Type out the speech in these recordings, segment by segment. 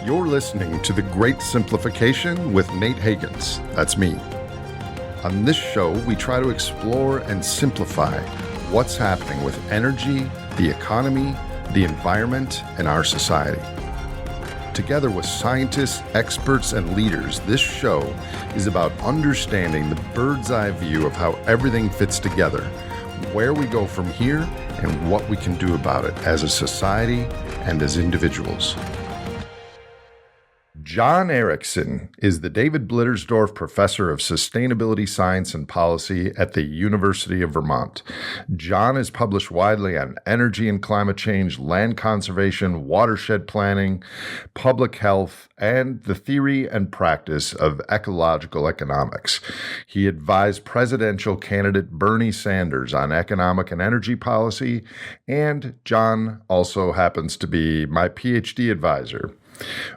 You're listening to The Great Simplification with Nate Hagans. That's me. On this show, we try to explore and simplify what's happening with energy, the economy, the environment, and our society. Together with scientists, experts, and leaders, this show is about understanding the bird's eye view of how everything fits together, where we go from here, and what we can do about it as a society and as individuals. Jon Erickson is the David Blittersdorf Professor of Sustainability Science and Policy at the University of Vermont. Jon has published widely on energy and climate change, land conservation, watershed planning, public health, and the theory and practice of ecological economics. He advised presidential candidate Bernie Sanders on economic and energy policy, and Jon also happens to be my PhD advisor.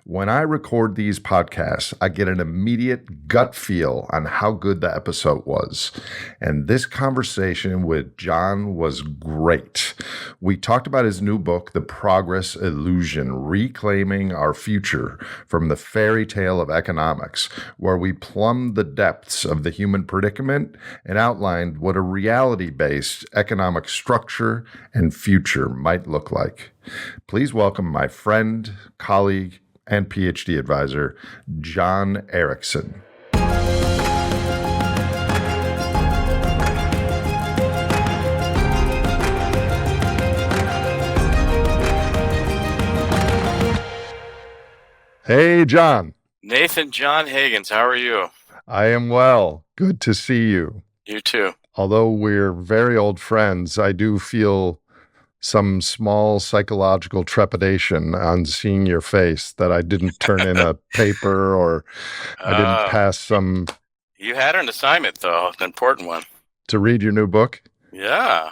When I record these podcasts, I get an immediate gut feel on how good the episode was. And this conversation with Jon was great. We talked about his new book, The Progress Illusion, Reclaiming Our Future from the Fairytale of Economics, where we plumbed the depths of the human predicament and outlined what a reality-based economic structure and future might look like. Please welcome my friend, colleague, and PhD advisor, Jon Erickson. Hey, Jon. Nathan Jon Hagans, how are you? I am well. Good to see you. You too. Although we're very old friends, I do feel some small psychological trepidation on seeing your face that I didn't turn in a paper or I didn't pass some... You had an assignment, though, an important one. To read your new book? Yeah.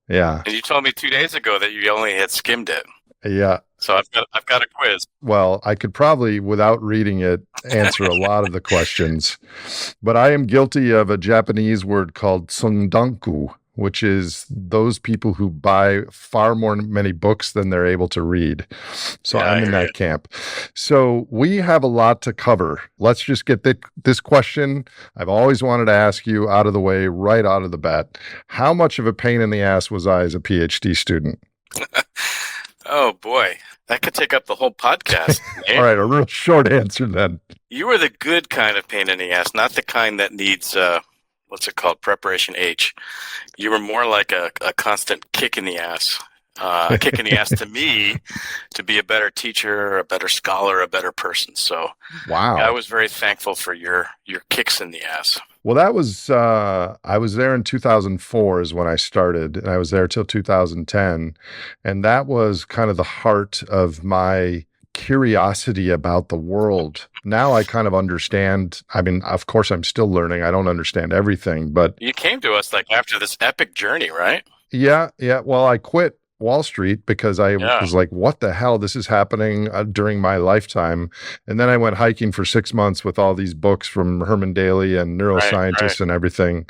Yeah. And you told me 2 days ago that you only had skimmed it. Yeah. So I've got a quiz. Well, I could probably, without reading it, answer a lot of the questions. But I am guilty of a Japanese word called tsundanku, which is those people who buy far many books than they're able to read. So I'm in that camp. So we have a lot to cover. Let's just get this question I've always wanted to ask you out of the way, right out of the bat. How much of a pain in the ass was I as a PhD student? Oh, boy. That could take up the whole podcast. All right, a real short answer then. You were the good kind of pain in the ass, not the kind that needs... what's it called? Preparation H. You were more like a constant kick in the ass. A kick in the ass to me to be a better teacher, a better scholar, a better person. So wow. I was very thankful for your kicks in the ass. Well, that was, I was there in 2004 is when I started, and I was there till 2010. And that was kind of the heart of my curiosity about the world. Now I kind of understand. I mean, of course, I'm still learning. I don't understand everything, but... You came to us like after this epic journey, right? Yeah. Well, I quit Wall Street because I was like, what the hell? This is happening during my lifetime. And then I went hiking for 6 months with all these books from Herman Daly and neuroscientists and everything.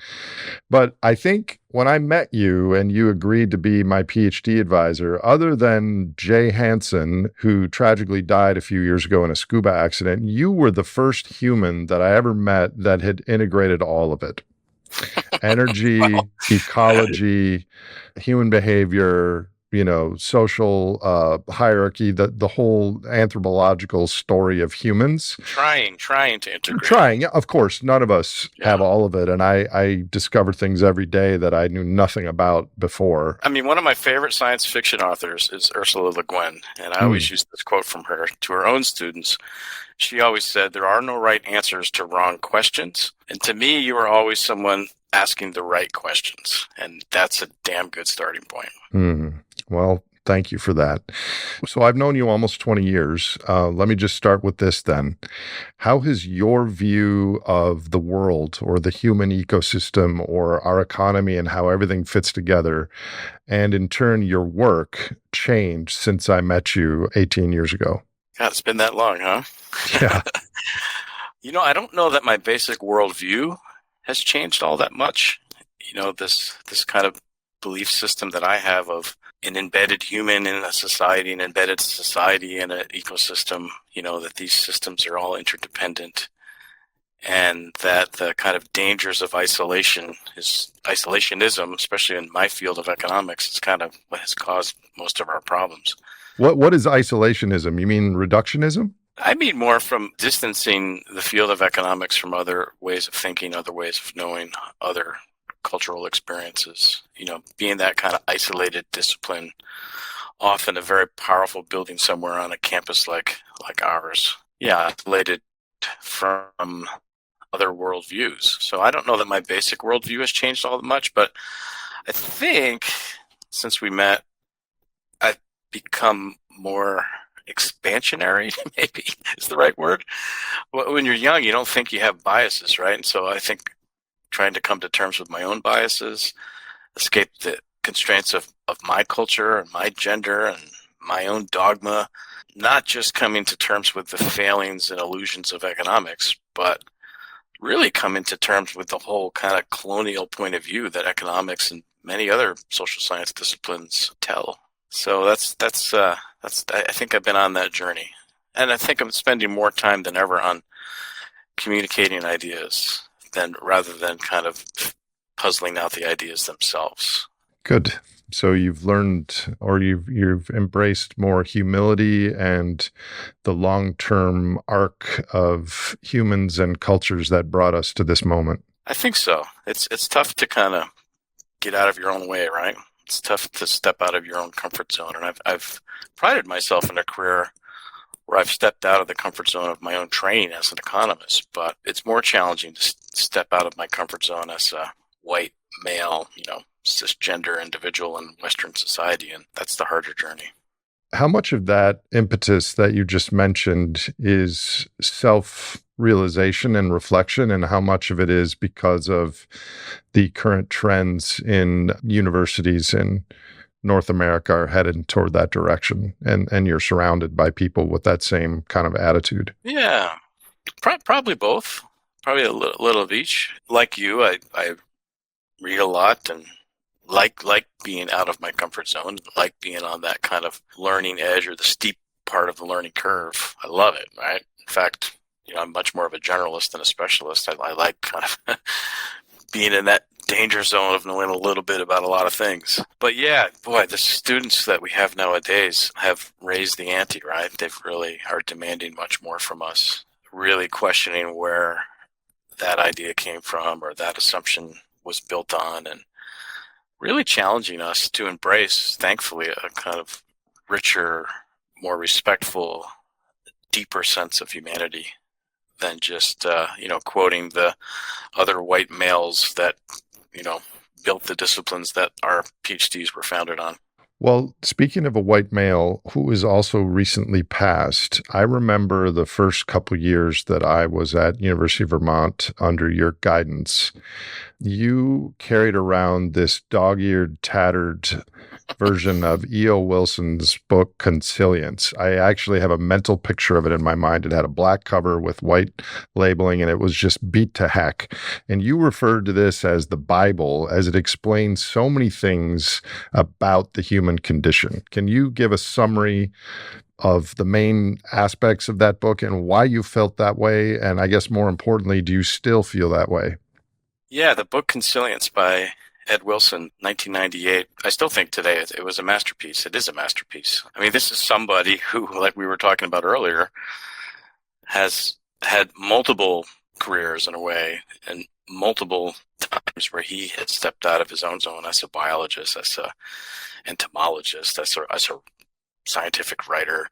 But I think when I met you and you agreed to be my PhD advisor, other than Jay Hansen, who tragically died a few years ago in a scuba accident, you were the first human that I ever met that had integrated all of it. Energy, ecology, human behavior, social hierarchy, the whole anthropological story of humans. Trying to integrate. Trying, of course. None of us have all of it. And I discover things every day that I knew nothing about before. I mean, one of my favorite science fiction authors is Ursula Le Guin. And I always use this quote from her to her own students. She always said, there are no right answers to wrong questions. And to me, you are always someone asking the right questions. And that's a damn good starting point. Well, thank you for that. So I've known you almost 20 years. Let me just start with this then. How has your view of the world or the human ecosystem or our economy and how everything fits together, and in turn your work, changed since I met you 18 years ago? God, it's been that long, huh? Yeah. I don't know that my basic worldview has changed all that much. This kind of belief system that I have of an embedded human in a society, an embedded society in an ecosystem, that these systems are all interdependent, and that the kind of dangers of isolationism, especially in my field of economics, is kind of what has caused most of our problems. What is isolationism? You mean reductionism? I mean more from distancing the field of economics from other ways of thinking, other ways of knowing, other cultural experiences. Being that kind of isolated discipline, often a very powerful building somewhere on a campus like ours. Yeah, isolated from other worldviews. So I don't know that my basic worldview has changed all that much, but I think since we met, I've become more expansionary, maybe is the right word. When you're young, you don't think you have biases, right? And so I think trying to come to terms with my own biases, escape the constraints of my culture and my gender and my own dogma, not just coming to terms with the failings and illusions of economics, but really coming to terms with the whole kind of colonial point of view that economics and many other social science disciplines tell. So that's I think I've been on that journey, and I think I'm spending more time than ever on communicating ideas rather than kind of puzzling out the ideas themselves. Good. So you've learned, or you've embraced more humility and the long-term arc of humans and cultures that brought us to this moment. I think so. It's tough to kind of get out of your own way, right? It's tough to step out of your own comfort zone. And I've prided myself in a career where I've stepped out of the comfort zone of my own training as an economist, but it's more challenging to step out of my comfort zone as a white male, cisgender individual in Western society, and that's the harder journey. How much of that impetus that you just mentioned is self-realization and reflection, and how much of it is because of the current trends in universities in North America are headed toward that direction, and you're surrounded by people with that same kind of attitude? Yeah, probably both. Probably a little of each. Like you, I read a lot and like being out of my comfort zone, like being on that kind of learning edge or the steep part of the learning curve. I love it, right? In fact, I'm much more of a generalist than a specialist. I like kind of being in that danger zone of knowing a little bit about a lot of things. But yeah, boy, the students that we have nowadays have raised the ante, right? They really are demanding much more from us, really questioning where that idea came from or that assumption was built on, and really challenging us to embrace, thankfully, a kind of richer, more respectful, deeper sense of humanity than just, quoting the other white males that, built the disciplines that our PhDs were founded on. Well, speaking of a white male who is also recently passed, I remember the first couple years that I was at University of Vermont under your guidance. You carried around this dog-eared, tattered version of E.O. Wilson's book, Consilience. I actually have a mental picture of it in my mind. It had a black cover with white labeling, and it was just beat to heck. And you referred to this as the Bible, as it explains so many things about the human condition. Can you give a summary of the main aspects of that book and why you felt that way? And I guess more importantly, do you still feel that way? Yeah, the book Consilience by Ed Wilson, 1998. I still think today it was a masterpiece. It is a masterpiece. I mean, this is somebody who, like we were talking about earlier, has had multiple careers in a way, and multiple times where he had stepped out of his own zone as a biologist, as a entomologist, as a scientific writer.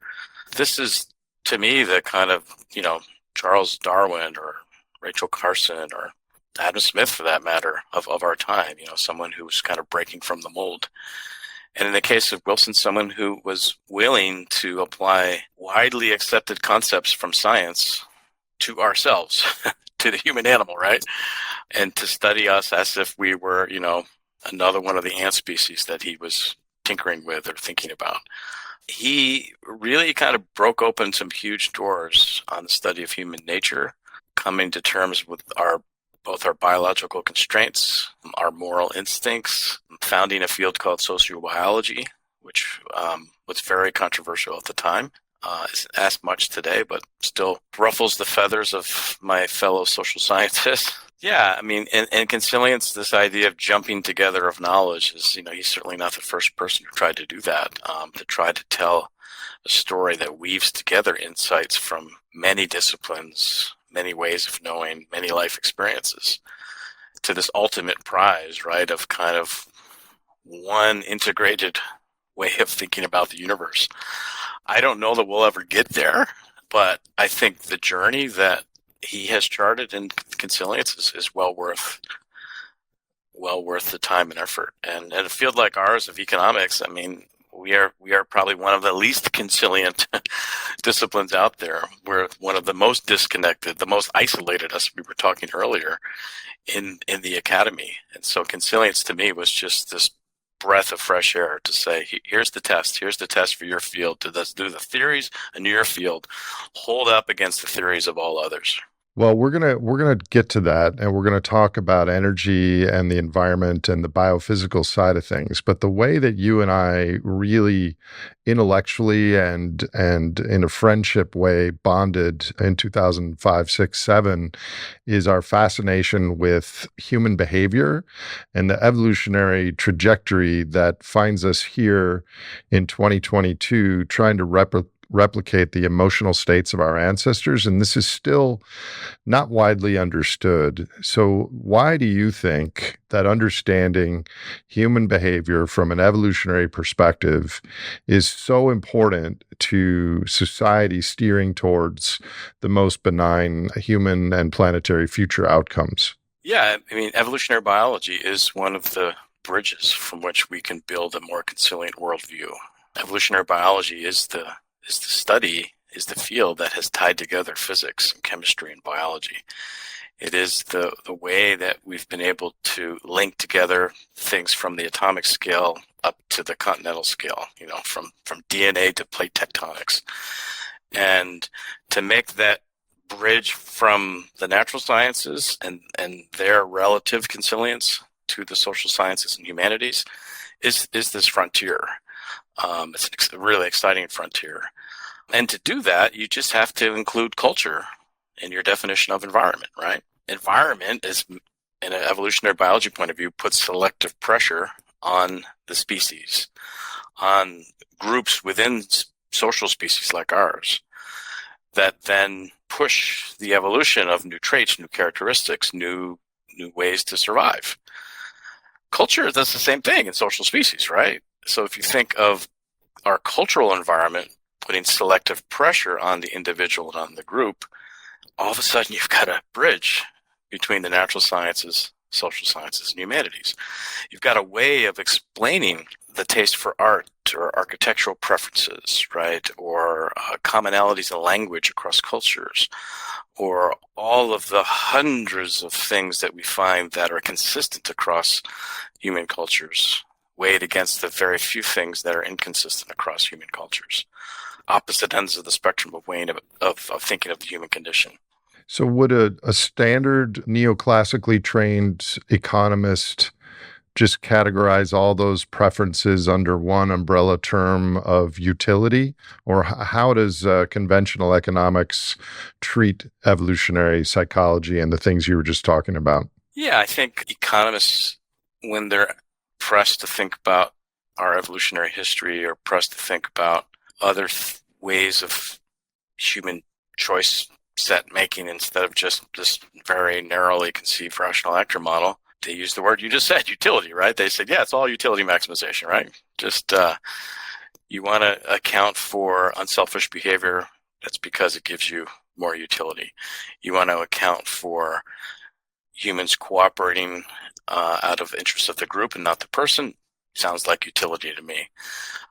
This is, to me, the kind of, Charles Darwin or Rachel Carson or Adam Smith, for that matter, of our time, someone who was kind of breaking from the mold. And in the case of Wilson, someone who was willing to apply widely accepted concepts from science to ourselves, to the human animal, right? And to study us as if we were, another one of the ant species that he was tinkering with or thinking about. He really kind of broke open some huge doors on the study of human nature, coming to terms with both our biological constraints, our moral instincts, founding a field called sociobiology, which was very controversial at the time. Isn't asked much today, but still ruffles the feathers of my fellow social scientists. Yeah, I mean, in Consilience, this idea of jumping together of knowledge is, he's certainly not the first person who tried to do that, to try to tell a story that weaves together insights from many disciplines, many ways of knowing, many life experiences, to this ultimate prize, right, of kind of one integrated way of thinking about the universe. I don't know that we'll ever get there, but I think the journey that he has charted in Consilience is well worth the time and effort. And in a field like ours of economics, I mean, we are probably one of the least consilient disciplines out there. We're one of the most disconnected, the most isolated, as we were talking earlier, in the academy. And so Consilience to me was just this breath of fresh air to say, here's the test for your field, do the theories in your field hold up against the theories of all others. Well, we're gonna get to that, and we're gonna talk about energy and the environment and the biophysical side of things. But the way that you and I really intellectually and in a friendship way bonded in 2005, 6, 7 is our fascination with human behavior and the evolutionary trajectory that finds us here in 2022 trying to replicate the emotional states of our ancestors. And this is still not widely understood. So why do you think that understanding human behavior from an evolutionary perspective is so important to society steering towards the most benign human and planetary future outcomes? Yeah, I mean, evolutionary biology is one of the bridges from which we can build a more consilient worldview. Evolutionary biology is the field that has tied together physics and chemistry and biology. It is the way that we've been able to link together things from the atomic scale up to the continental scale, from DNA to plate tectonics. And to make that bridge from the natural sciences and their relative consilience to the social sciences and humanities is this frontier. It's a really exciting frontier. And to do that, you just have to include culture in your definition of environment, right? Environment is, in an evolutionary biology point of view, puts selective pressure on the species, on groups within social species like ours, that then push the evolution of new traits, new characteristics, new ways to survive. Culture does the same thing in social species, right? So if you think of our cultural environment putting selective pressure on the individual and on the group, all of a sudden you've got a bridge between the natural sciences, social sciences, and humanities. You've got a way of explaining the taste for art or architectural preferences, right? Or commonalities in language across cultures, or all of the hundreds of things that we find that are consistent across human cultures, weighed against the very few things that are inconsistent across human cultures. Opposite ends of the spectrum of weighing of thinking of the human condition. So would a standard neoclassically trained economist just categorize all those preferences under one umbrella term of utility? Or how does conventional economics treat evolutionary psychology and the things you were just talking about? Yeah, I think economists, when they're pressed to think about our evolutionary history or pressed to think about other ways of human choice set making instead of just this very narrowly conceived rational actor model, they use the word you just said, utility, right? They said, yeah, it's all utility maximization, right? Just you want to account for unselfish behavior. That's because it gives you more utility. You want to account for humans cooperating out of interest of the group and not the person. Sounds like utility to me.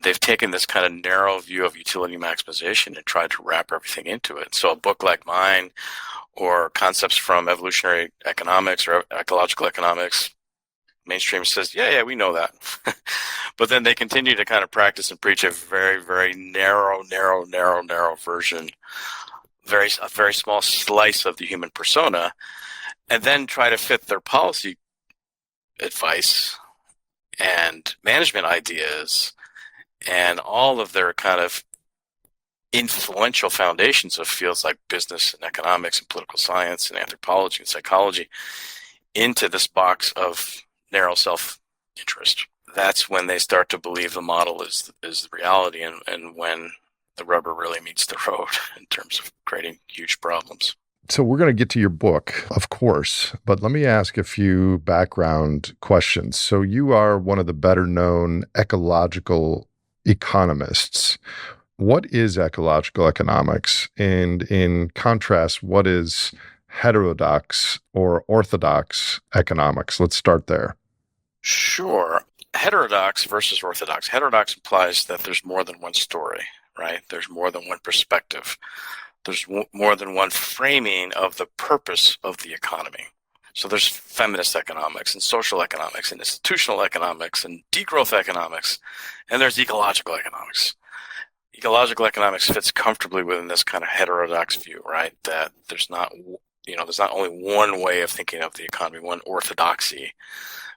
They've taken this kind of narrow view of utility maximization and tried to wrap everything into it. So a book like mine, or concepts from evolutionary economics or ecological economics, mainstream says, yeah, we know that. But then they continue to kind of practice and preach a very, very narrow version, a very small slice of the human persona, and then try to fit their policy advice and management ideas and all of their kind of influential foundations of fields like business and economics and political science and anthropology and psychology into this box of narrow self-interest. That's when they start to believe the model is the reality, and when the rubber really meets the road in terms of creating huge problems. So we're going to get to your book, of course, but let me ask a few background questions. So you are one of the better known ecological economists. What is ecological economics? And in contrast, what is heterodox or orthodox economics? Let's start there. Sure. Heterodox versus orthodox. Heterodox implies that there's more than one story, right? There's more than one perspective. There's more than one framing of the purpose of the economy. So there's feminist economics and social economics and institutional economics and degrowth economics, and there's ecological economics. Ecological economics fits comfortably within this kind of heterodox view, right? That there's not only one way of thinking of the economy, one orthodoxy,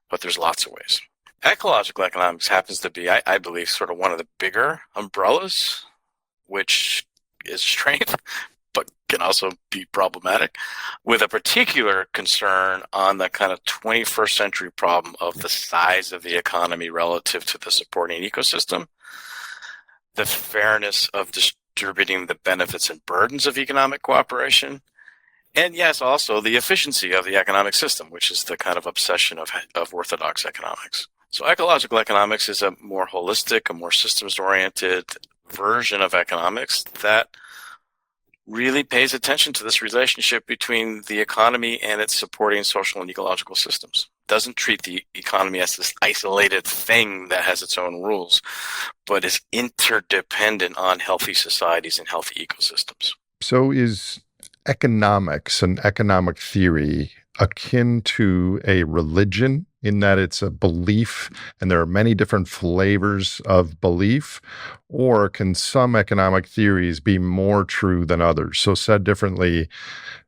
but there's lots of ways. Ecological economics happens to be, I believe, sort of one of the bigger umbrellas, which is strange, but can also be problematic, with a particular concern on the kind of 21st century problem of the size of the economy relative to the supporting ecosystem, the fairness of distributing the benefits and burdens of economic cooperation, and yes, also the efficiency of the economic system, which is the kind of obsession of orthodox economics. So ecological economics is a more holistic, a more systems-oriented version of economics that really pays attention to this relationship between the economy and its supporting social and ecological systems. Doesn't treat the economy as this isolated thing that has its own rules, but is interdependent on healthy societies and healthy ecosystems. So is economics and economic theory akin to a religion in that it's a belief and there are many different flavors of belief? Or can some economic theories be more true than others? So said differently,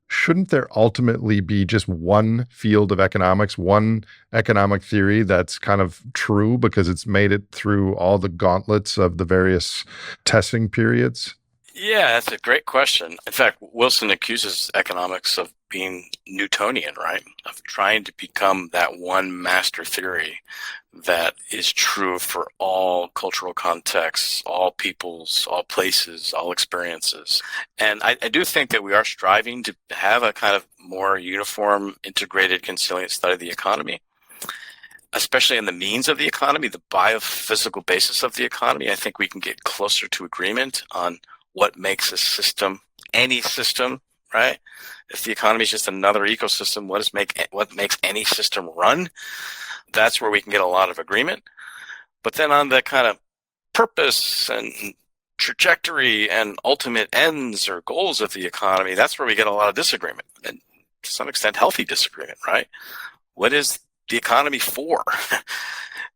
shouldn't there ultimately be just one field of economics, one economic theory that's kind of true because it's made it through all the gauntlets of the various testing periods? Yeah, that's a great question. In fact, Wilson accuses economics of being Newtonian, right? Of trying to become that one master theory that is true for all cultural contexts, all peoples, all places, all experiences. And I do think that we are striving to have a kind of more uniform, integrated, consilient study of the economy, especially in the means of the economy, the biophysical basis of the economy. I think we can get closer to agreement on what makes a system, any system, right? If the economy is just another ecosystem, what makes any system run? That's where we can get a lot of agreement. But then on the kind of purpose and trajectory and ultimate ends or goals of the economy, that's where we get a lot of disagreement, and to some extent healthy disagreement, right? What is the economy for?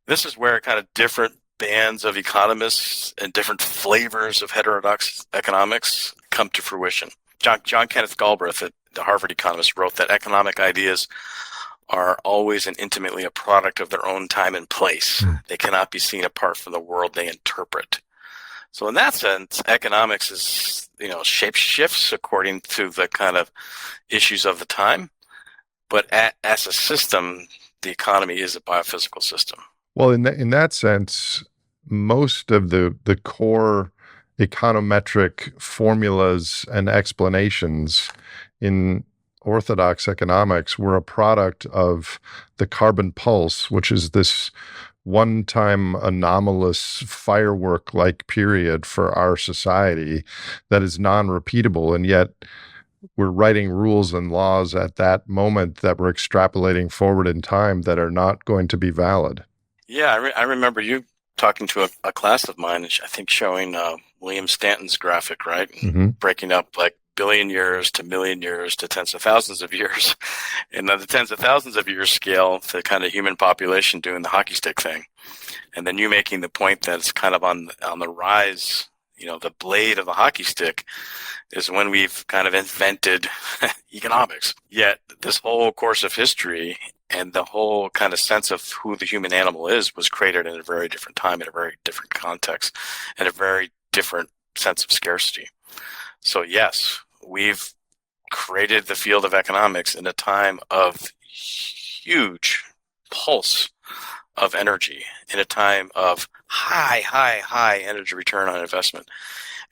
This is where kind of different bands of economists and different flavors of heterodox economics come to fruition. John Kenneth Galbraith, the Harvard economist, wrote that economic ideas are always and intimately a product of their own time and place. They cannot be seen apart from the world they interpret. So in that sense, economics is, shape shifts according to the kind of issues of the time. But as a system, the economy is a biophysical system. Well, in that sense, most of the core econometric formulas and explanations in orthodox economics were a product of the carbon pulse, which is this one-time anomalous firework-like period for our society that is non-repeatable, and yet we're writing rules and laws at that moment that we're extrapolating forward in time that are not going to be valid. Yeah, I remember you talking to a class of mine, I think showing William Stanton's graphic, right? Mm-hmm. Breaking up like billion years to million years to tens of thousands of years. And then the tens of thousands of years scale to kind of human population doing the hockey stick thing. And then you making the point that it's kind of on the rise, the blade of the hockey stick is when we've kind of invented economics. Yet this whole course of history And the whole kind of sense of who the human animal is was created in a very different time, in a very different context, and a very different sense of scarcity. So yes, we've created the field of economics in a time of huge pulse of energy, in a time of high energy return on investment,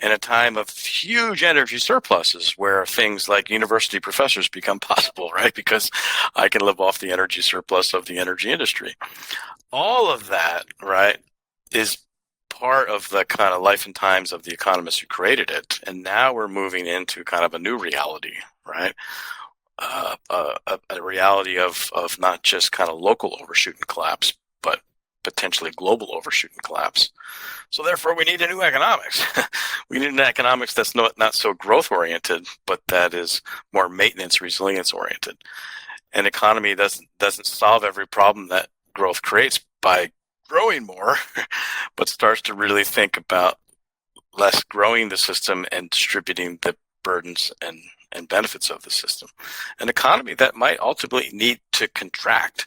in a time of huge energy surpluses where things like university professors become possible, right? Because I can live off the energy surplus of the energy industry. All of that, right, is part of the kind of life and times of the economists who created it. And now we're moving into kind of a new reality, right? A reality of not just kind of local overshoot and collapse, but potentially global overshoot and collapse. So therefore, we need a new economics. We need an economics that's not so growth-oriented, but that is more maintenance, resilience-oriented. An economy doesn't solve every problem that growth creates by growing more, but starts to really think about less growing the system and distributing the burdens and benefits of the system. An economy that might ultimately need to contract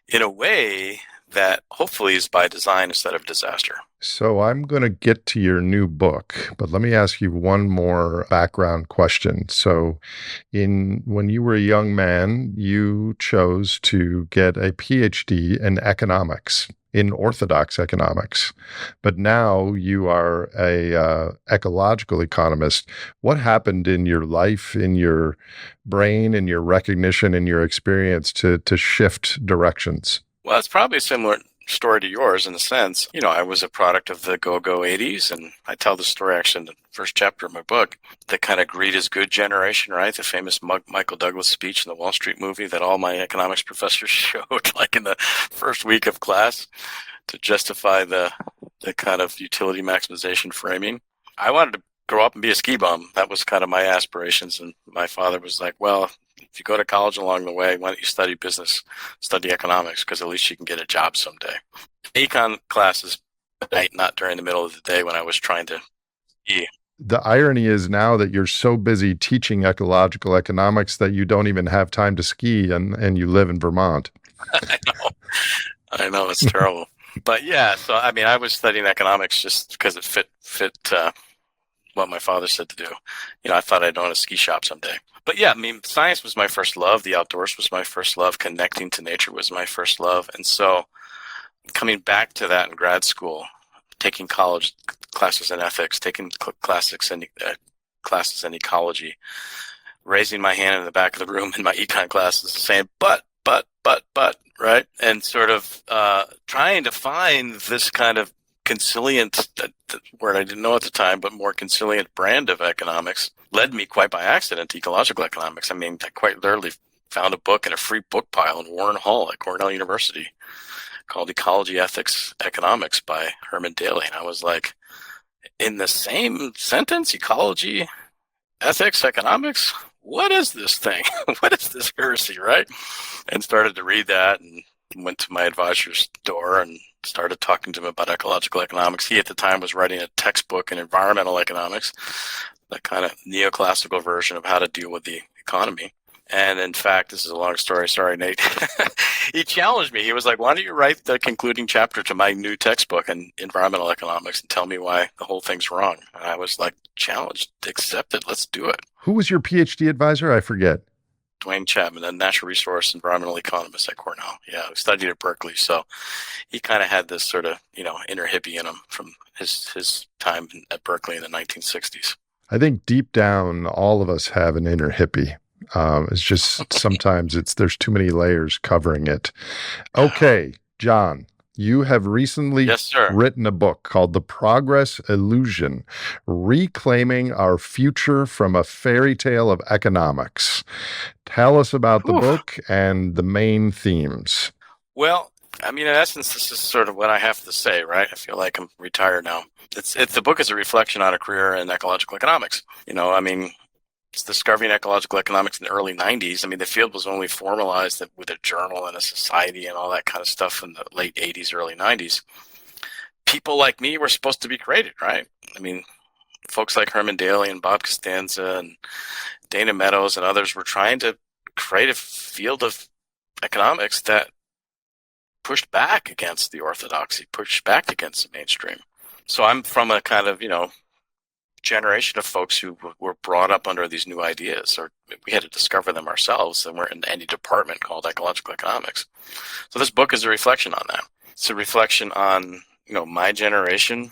in a way that hopefully is by design instead of disaster. So I'm going to get to your new book, but let me ask you one more background question. So when you were a young man, you chose to get a PhD in economics, in Orthodox economics, but now you are a ecological economist. What happened in your life, in your brain, in your recognition, in your experience to shift directions? Well, it's probably a similar story to yours in a sense. I was a product of the go-go 80s, and I tell the story actually in the first chapter of my book, the kind of greed is good generation, right? The famous Michael Douglas speech in the Wall Street movie that all my economics professors showed like in the first week of class to justify the kind of utility maximization framing. I wanted to grow up and be a ski bum. That was kind of my aspirations, and my father was like, well, if you go to college along the way, why don't you study business, study economics, because at least you can get a job someday. Econ classes at night, not during the middle of the day when I was trying to ski. The irony is now that you're so busy teaching ecological economics that you don't even have time to ski, and you live in Vermont. I know, it's terrible. But yeah, so I mean, I was studying economics just because it fit what my father said to do. I thought I'd own a ski shop someday. But yeah, I mean, science was my first love. The outdoors was my first love. Connecting to nature was my first love. And so coming back to that in grad school, taking college classes in ethics, taking classes in ecology, raising my hand in the back of the room in my econ classes saying, but, right? And sort of trying to find this kind of consilient, that word I didn't know at the time, but more consilient brand of economics led me quite by accident to ecological economics. I mean, I quite literally found a book in a free book pile in Warren Hall at Cornell University called Ecology, Ethics, Economics by Herman Daly. And I was like, in the same sentence, ecology, ethics, economics? What is this thing? What is this heresy, right? And started to read that and went to my advisor's door and started talking to him about ecological economics. He at the time was writing a textbook in environmental economics, the kind of neoclassical version of how to deal with the economy. And in fact, this is a long story. Sorry, Nate. He challenged me. He was like, why don't you write the concluding chapter to my new textbook in environmental economics and tell me why the whole thing's wrong? And I was like, challenged, accepted, let's do it. Who was your PhD advisor? I forget. Dwayne Chapman, a natural resource environmental economist at Cornell. Yeah, who studied at Berkeley. So he kind of had this sort of, inner hippie in him from his time at Berkeley in the 1960s. I think deep down, all of us have an inner hippie. It's just sometimes there's too many layers covering it. Okay, Jon, you have recently written a book called The Progress Illusion, Reclaiming Our Future from a Fairytale of Economics. Tell us about the book and the main themes. Well, I mean, in essence, this is sort of what I have to say, right? I feel like I'm retired now. The book is a reflection on a career in ecological economics. It's discovering ecological economics in the early 90s. I mean, the field was only formalized with a journal and a society and all that kind of stuff in the late 80s, early 90s. People like me were supposed to be created, right? I mean, folks like Herman Daly and Bob Costanza and Dana Meadows and others were trying to create a field of economics that pushed back against the orthodoxy, pushed back against the mainstream. So I'm from a kind of, generation of folks who were brought up under these new ideas, or we had to discover them ourselves, and we're in any department called ecological economics. So this book is a reflection on that. It's a reflection on, my generation,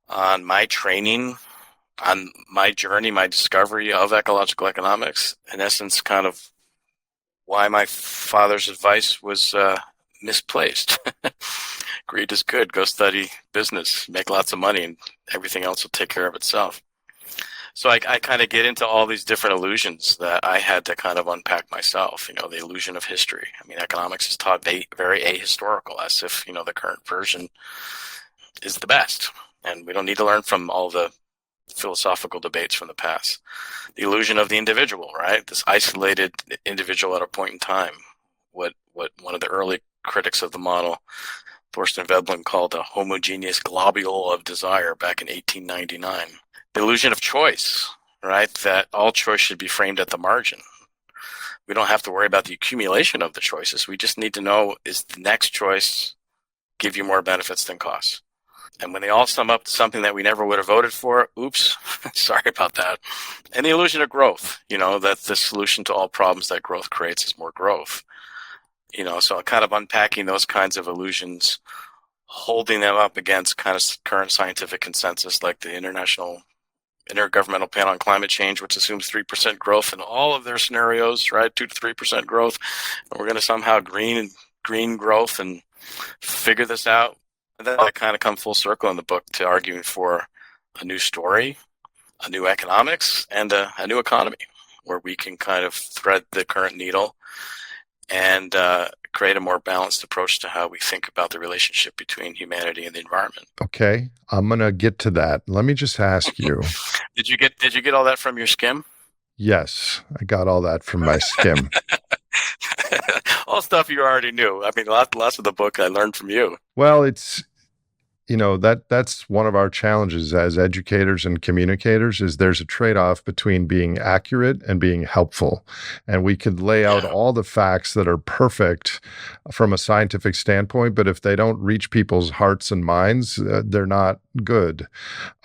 on my training, on my journey, my discovery of ecological economics. In essence, kind of why my father's advice was misplaced. Greed is good. Go study business, make lots of money, and everything else will take care of itself. So I kind of get into all these different illusions that I had to kind of unpack myself. The illusion of history. I mean, economics is taught very ahistorical, as if, the current version is the best. And we don't need to learn from all the philosophical debates from the past. The illusion of the individual, right? This isolated individual at a point in time. What one of the early critics of the model, Thorsten Veblen, called a homogeneous globule of desire back in 1899. The illusion of choice, right? That all choice should be framed at the margin. We don't have to worry about the accumulation of the choices. We just need to know, is the next choice give you more benefits than costs? And when they all sum up to something that we never would have voted for, oops, sorry about that. And the illusion of growth, that the solution to all problems that growth creates is more growth. So kind of unpacking those kinds of illusions, holding them up against kind of current scientific consensus, like the Intergovernmental Panel on Climate Change, which assumes 3% growth in all of their scenarios, right? 2 to 3% growth. And we're going to somehow green growth and figure this out. And then I kind of come full circle in the book to arguing for a new story, a new economics, and a new economy, where we can kind of thread the current needle and create a more balanced approach to how we think about the relationship between humanity and the environment. Okay, I'm going to get to that. Let me just ask you. Did you get all that from your skim? Yes, I got all that from my skim. All stuff you already knew. I mean, lots of the book I learned from you. Well, it's that's one of our challenges as educators and communicators, is there's a trade-off between being accurate and being helpful. And we could lay out all the facts that are perfect from a scientific standpoint, but if they don't reach people's hearts and minds, they're not good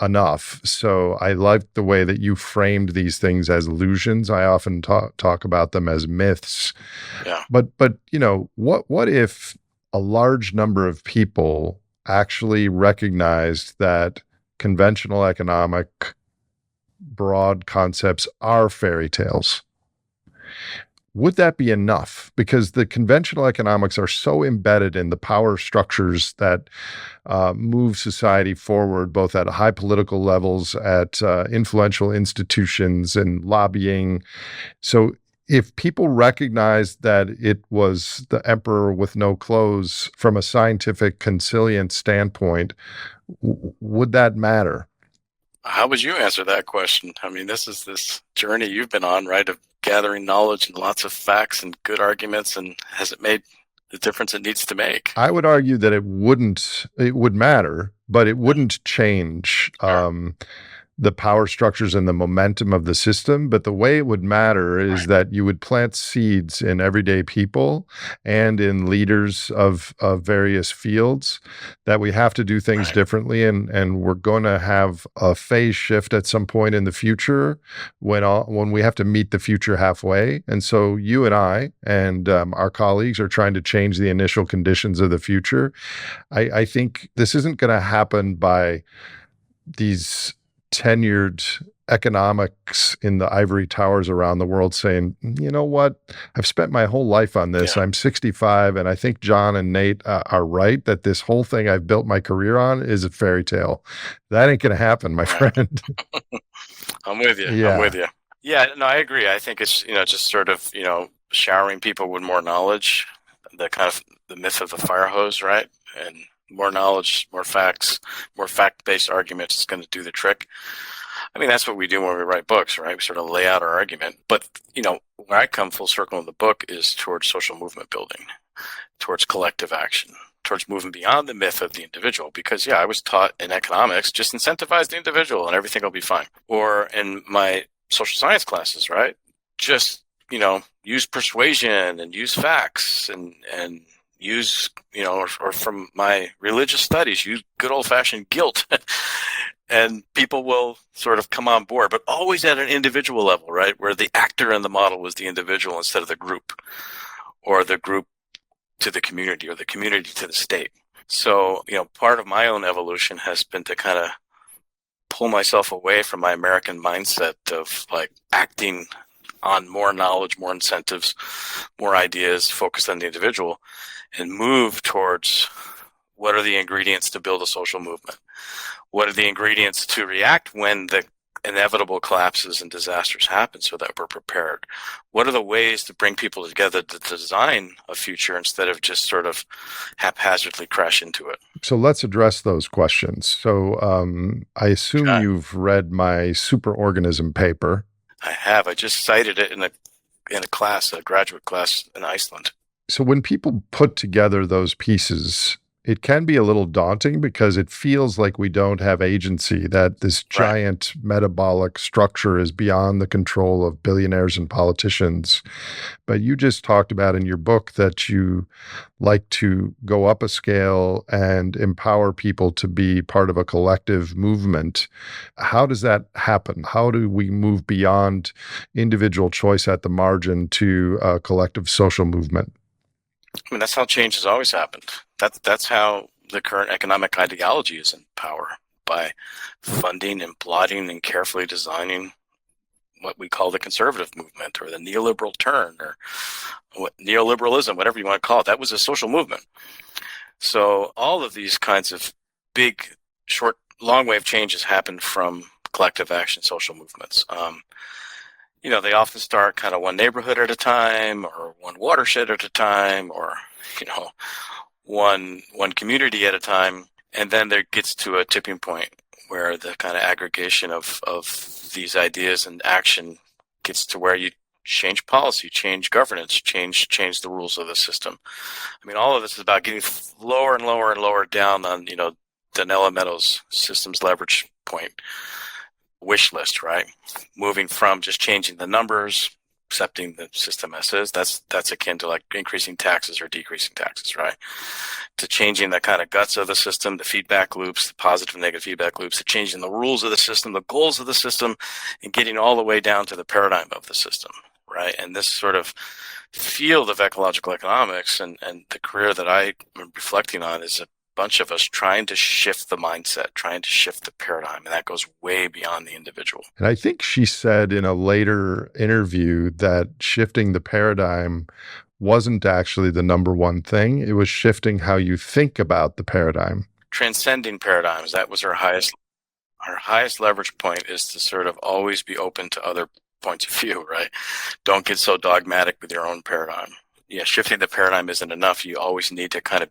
enough. So I like the way that you framed these things as illusions. I often talk about them as myths. Yeah. But what if a large number of people actually recognized that conventional economic broad concepts are fairy tales? Would that be enough? Because the conventional economics are so embedded in the power structures that move society forward, both at high political levels, at influential institutions and lobbying. So if people recognize that it was the emperor with no clothes from a scientific Consilience standpoint, would that matter? How would you answer that question? I mean, this is this journey you've been on, right, of gathering knowledge and lots of facts and good arguments, and has it made the difference it needs to make? I would argue that it would matter, but it wouldn't change the power structures and the momentum of the system. But the way it would matter is that you would plant seeds in everyday people and in leaders of various fields, that we have to do things differently. And we're going to have a phase shift at some point in the future when we have to meet the future halfway. And so you and I and our colleagues are trying to change the initial conditions of the future. I think this isn't going to happen by these tenured economics in the ivory towers around the world saying, you know what, I've spent my whole life on this. I'm 65, and I think Jon and Nate are right that this whole thing I've built my career on is a fairy tale. That ain't going to happen, my friend. I'm with you. Yeah. I'm with you. Yeah, no, I agree. I think it's, just sort of, showering people with more knowledge, the kind of the myth of the fire hose, right? And more knowledge, more facts, more fact-based arguments is going to do the trick. I mean, that's what we do when we write books, right? We sort of lay out our argument. But, where I come full circle in the book is towards social movement building, towards collective action, towards moving beyond the myth of the individual. Because, I was taught in economics, just incentivize the individual and everything will be fine. Or in my social science classes, right? Just use persuasion and use facts and use, or from my religious studies, use good old-fashioned guilt. And people will sort of come on board, but always at an individual level, right? Where the actor in the model was the individual instead of the group, or the group to the community, or the community to the state. So, part of my own evolution has been to kind of pull myself away from my American mindset of like acting on more knowledge, more incentives, more ideas focused on the individual, and move towards what are the ingredients to build a social movement? What are the ingredients to react when the inevitable collapses and disasters happen so that we're prepared? What are the ways to bring people together to design a future instead of just sort of haphazardly crash into it? So let's address those questions. So I assume you've read my Superorganism paper. I have. I just cited it in a class, a graduate class in Iceland. So when people put together those pieces, it can be a little daunting because it feels like we don't have agency, that this giant metabolic structure is beyond the control of billionaires and politicians. But you just talked about in your book that you like to go up a scale and empower people to be part of a collective movement. How does that happen? How do we move beyond individual choice at the margin to a collective social movement? I mean, that's how change has always happened. That's how the current economic ideology is in power, by funding and plotting and carefully designing what we call the conservative movement, or the neoliberal turn, or neoliberalism, whatever you want to call it. That was a social movement. So all of these kinds of big, short, long wave changes happened from collective action social movements. They often start kind of one neighborhood at a time, or one watershed at a time, or, one community at a time. And then there gets to a tipping point where the kind of aggregation of these ideas and action gets to where you change policy, change governance, change the rules of the system. I mean, all of this is about getting lower and lower and lower down on, Donella Meadows' systems leverage point wish list, right? Moving from just changing the numbers, accepting the system as is, that's akin to like increasing taxes or decreasing taxes, right? To changing the kind of guts of the system, the feedback loops, the positive and negative feedback loops, to changing the rules of the system, the goals of the system, and getting all the way down to the paradigm of the system, right? And this sort of field of ecological economics and the career that I am reflecting on is a bunch of us trying to shift the mindset, trying to shift the paradigm, and that goes way beyond the individual. And I think she said in a later interview that shifting the paradigm wasn't actually the number one thing. It was shifting how you think about the paradigm. Transcending paradigms. That was our highest leverage point, is to sort of always be open to other points of view, right? Don't get so dogmatic with your own paradigm. Yeah, shifting the paradigm isn't enough. You always need to kind of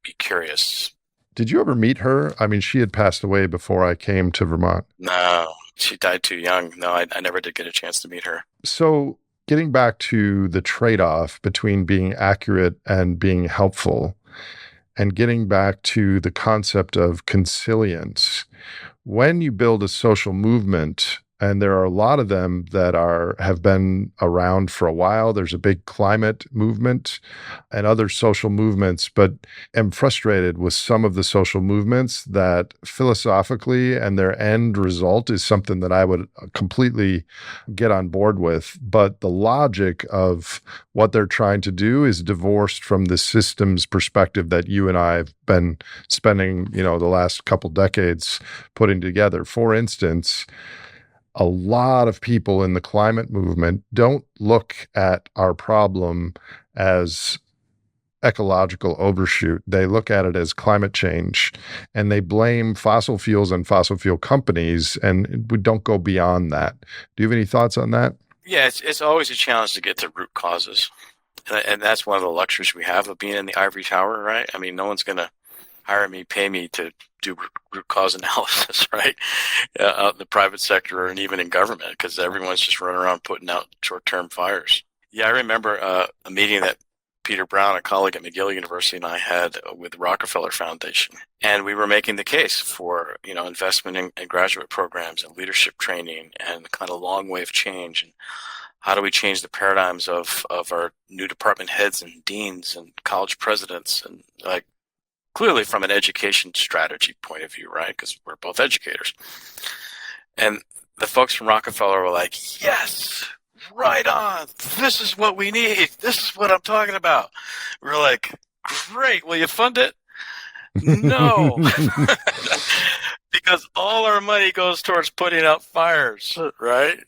be curious. Did you ever meet her? I mean, she had passed away before I came to Vermont. No, she died too young. No, I never did get a chance to meet her. So getting back to the trade-off between being accurate and being helpful, and getting back to the concept of consilience, when you build a social movement, and there are a lot of them that have been around for a while. There's a big climate movement and other social movements, but I'm frustrated with some of the social movements that philosophically and their end result is something that I would completely get on board with. But the logic of what they're trying to do is divorced from the systems perspective that you and I have been spending, the last couple decades putting together. For instance, a lot of people in the climate movement don't look at our problem as ecological overshoot. They look at it as climate change, and they blame fossil fuels and fossil fuel companies, and we don't go beyond that. Do you have any thoughts on that? Yeah, it's always a challenge to get to root causes. And that's one of the luxuries we have of being in the ivory tower, right? I mean, no one's going to hire me, pay me to do root cause analysis, right? Out in the private sector and even in government, because everyone's just running around putting out short-term fires. Yeah, I remember a meeting that Peter Brown, a colleague at McGill University, and I had with the Rockefeller Foundation. And we were making the case for, investment in graduate programs and leadership training and kind of long wave change. And How do we change the paradigms of our new department heads and deans and college presidents, and like clearly from an education strategy point of view, right? Because we're both educators. And the folks from Rockefeller were like, yes, right on. This is what we need. This is what I'm talking about. We're like, great. Will you fund it? No. Because all our money goes towards putting out fires, right?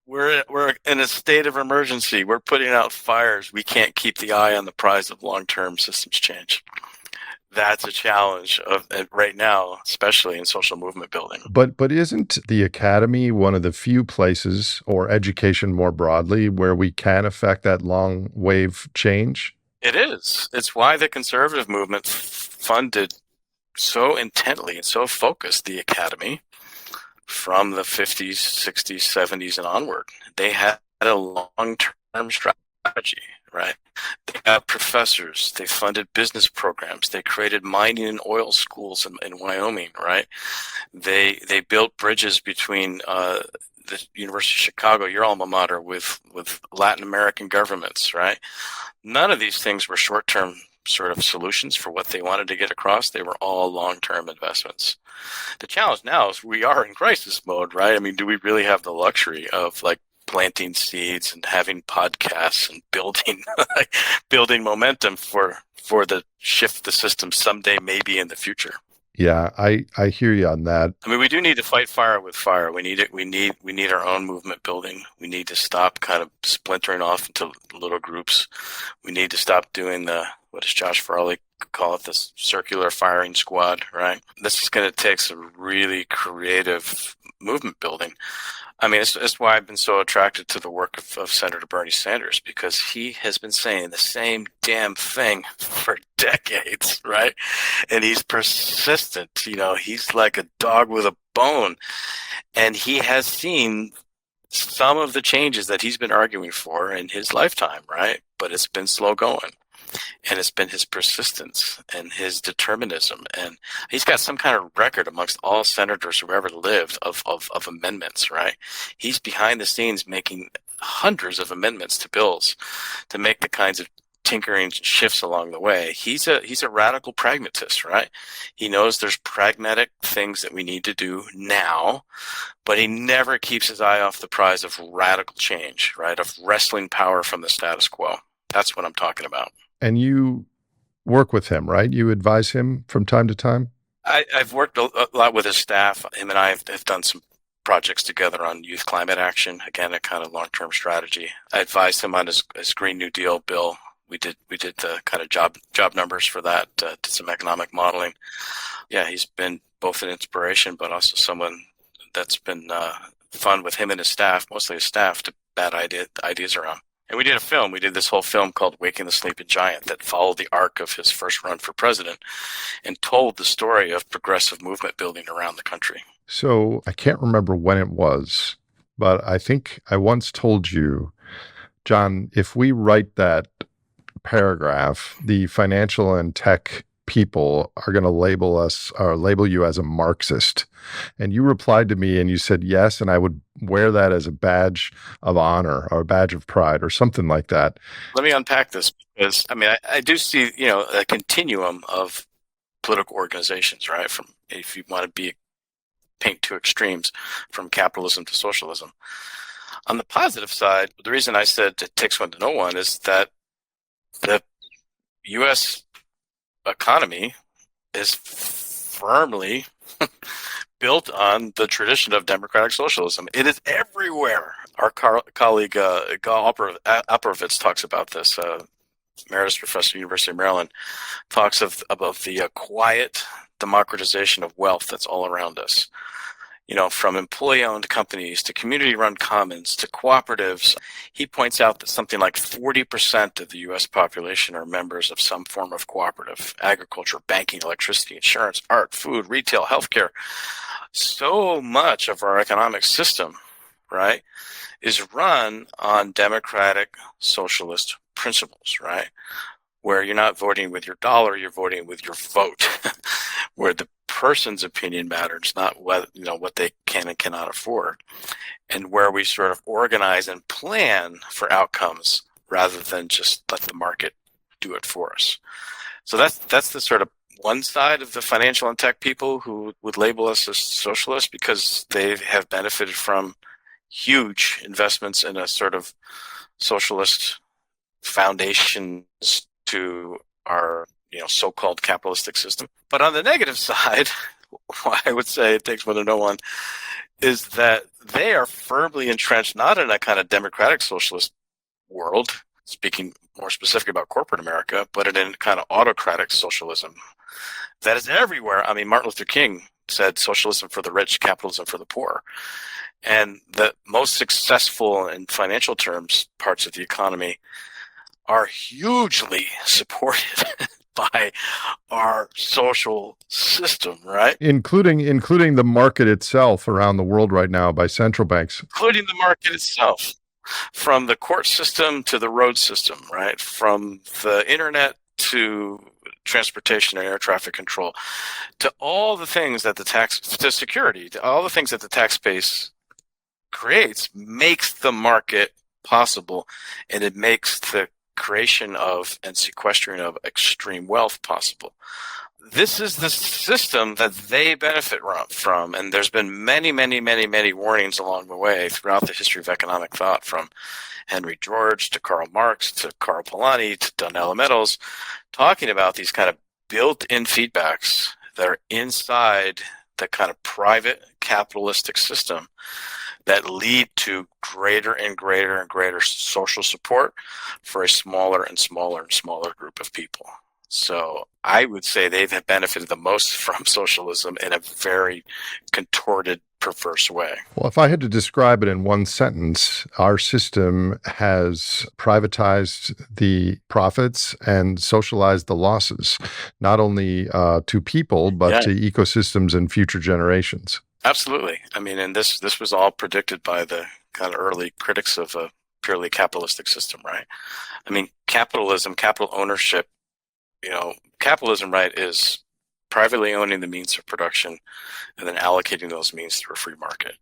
We're in a state of emergency. We're putting out fires. We can't keep the eye on the prize of long-term systems change. That's a challenge of right now, especially in social movement building. But isn't the academy one of the few places, or education more broadly, where we can affect that long wave change? It is. It's why the conservative movement funded so intently and so focused the academy from the 50s, 60s, 70s, and onward. They had a long-term strategy, right? They got professors. They funded business programs. They created mining and oil schools in Wyoming, right? They built bridges between the University of Chicago, your alma mater, with Latin American governments, right? None of these things were short-term sort of solutions for what they wanted to get across. They were all long-term investments. The challenge now is we are in crisis mode, right? I mean, do we really have the luxury of like planting seeds and having podcasts and building momentum for the shift the system someday, maybe in the future? Yeah, I hear you on that. I mean, we do need to fight fire with fire. We need it. We need our own movement building. We need to stop kind of splintering off into little groups. We need to stop doing what does Josh Farley call it, this circular firing squad, right? This is going to take some really creative movement building. I mean, it's why I've been so attracted to the work of Senator Bernie Sanders, because he has been saying the same damn thing for decades, right? And he's persistent. You know, he's like a dog with a bone. And he has seen some of the changes that he's been arguing for in his lifetime, right? But it's been slow going. And it's been his persistence and his determinism. And he's got some kind of record amongst all senators who ever lived of amendments, right? He's behind the scenes making hundreds of amendments to bills to make the kinds of tinkering shifts along the way. He's a radical pragmatist, right? He knows there's pragmatic things that we need to do now, but he never keeps his eye off the prize of radical change, right? Of wresting power from the status quo. That's what I'm talking about. And you work with him, right? You advise him from time to time? I've worked a lot with his staff. Him and I have done some projects together on youth climate action. Again, a kind of long-term strategy. I advised him on his Green New Deal bill. We did the kind of job numbers for that, did some economic modeling. Yeah, he's been both an inspiration, but also someone that's been fun with him and his staff, mostly his staff, to bat ideas around. And we did a film. We did this whole film called Waking the Sleeping Giant that followed the arc of his first run for president and told the story of progressive movement building around the country. So I can't remember when it was, but I think I once told you, Jon, if we write that paragraph, the financial and tech people are going to label us or label you as a Marxist. And you replied to me and you said yes, and I would wear that as a badge of honor or a badge of pride or something like that. Let me unpack this, because I mean, I do see, a continuum of political organizations, right? From, if you want to paint two extremes, from capitalism to socialism. On the positive side, the reason I said it takes one to know one is that the U.S. economy is firmly built on the tradition of democratic socialism. It is everywhere. Our colleague Gar Alperovitz talks about this. Emeritus professor at the University of Maryland talks about the quiet democratization of wealth that's all around us. From employee-owned companies to community-run commons to cooperatives. He points out that something like 40% of the U.S. population are members of some form of cooperative: agriculture, banking, electricity, insurance, art, food, retail, healthcare. So much of our economic system, right, is run on democratic socialist principles, right? Where you're not voting with your dollar, you're voting with your vote, where the person's opinion matters, not what they can and cannot afford. and where we sort of organize and plan for outcomes rather than just let the market do it for us. So that's the sort of one side of the financial and tech people who would label us as socialists, because they have benefited from huge investments in a sort of socialist foundations to our so-called capitalistic system. But on the negative side, why I would say it takes one to know one, is that they are firmly entrenched not in a kind of democratic socialist world, speaking more specifically about corporate America, but in a kind of autocratic socialism that is everywhere. I mean, Martin Luther King said socialism for the rich, capitalism for the poor. And the most successful in financial terms parts of the economy are hugely supported by our social system, right? Including the market itself around the world right now by central banks. Including the market itself. From the court system to the road system, right? From the internet to transportation and air traffic control, to all the things that to security, to all the things that the tax base creates, makes the market possible, and it makes the creation of and sequestering of extreme wealth possible. This is the system that they benefit from, and there's been many, many, many, many warnings along the way throughout the history of economic thought, from Henry George to Karl Marx to Karl Polanyi to Donella Meadows, talking about these kind of built-in feedbacks that are inside the kind of private capitalistic system that lead to greater and greater and greater social support for a smaller and smaller and smaller group of people. So I would say they've benefited the most from socialism in a very contorted, perverse way. Well, if I had to describe it in one sentence, our system has privatized the profits and socialized the losses, not only to people, but to ecosystems and future generations. Absolutely. I mean, and this was all predicted by the kind of early critics of a purely capitalistic system, right? I mean, capitalism, capital ownership, capitalism, right, is privately owning the means of production and then allocating those means through a free market.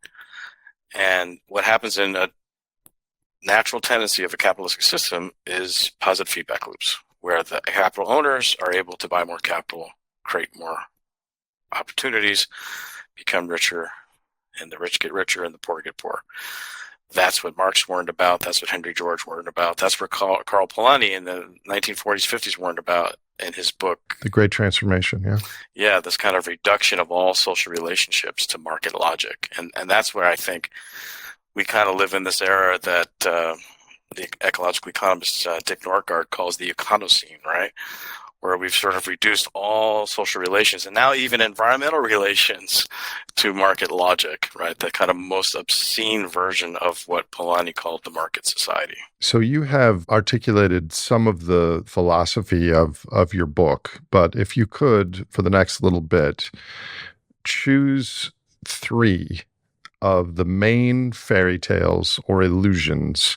And what happens in a natural tendency of a capitalistic system is positive feedback loops, where the capital owners are able to buy more capital, create more opportunities, become richer, and the rich get richer and the poor get poorer. That's what Marx warned about. That's what Henry George warned about. That's what Karl Polanyi in the 1940s, 50s warned about in his book. The Great Transformation, yeah. Yeah, this kind of reduction of all social relationships to market logic. And that's where I think we kind of live in this era that the ecological economist Dick Norgaard calls the Econocene, right? Where we've sort of reduced all social relations and now even environmental relations to market logic, right? The kind of most obscene version of what Polanyi called the market society. So you have articulated some of the philosophy of your book, but if you could, for the next little bit, choose 3 of the main fairy tales or illusions,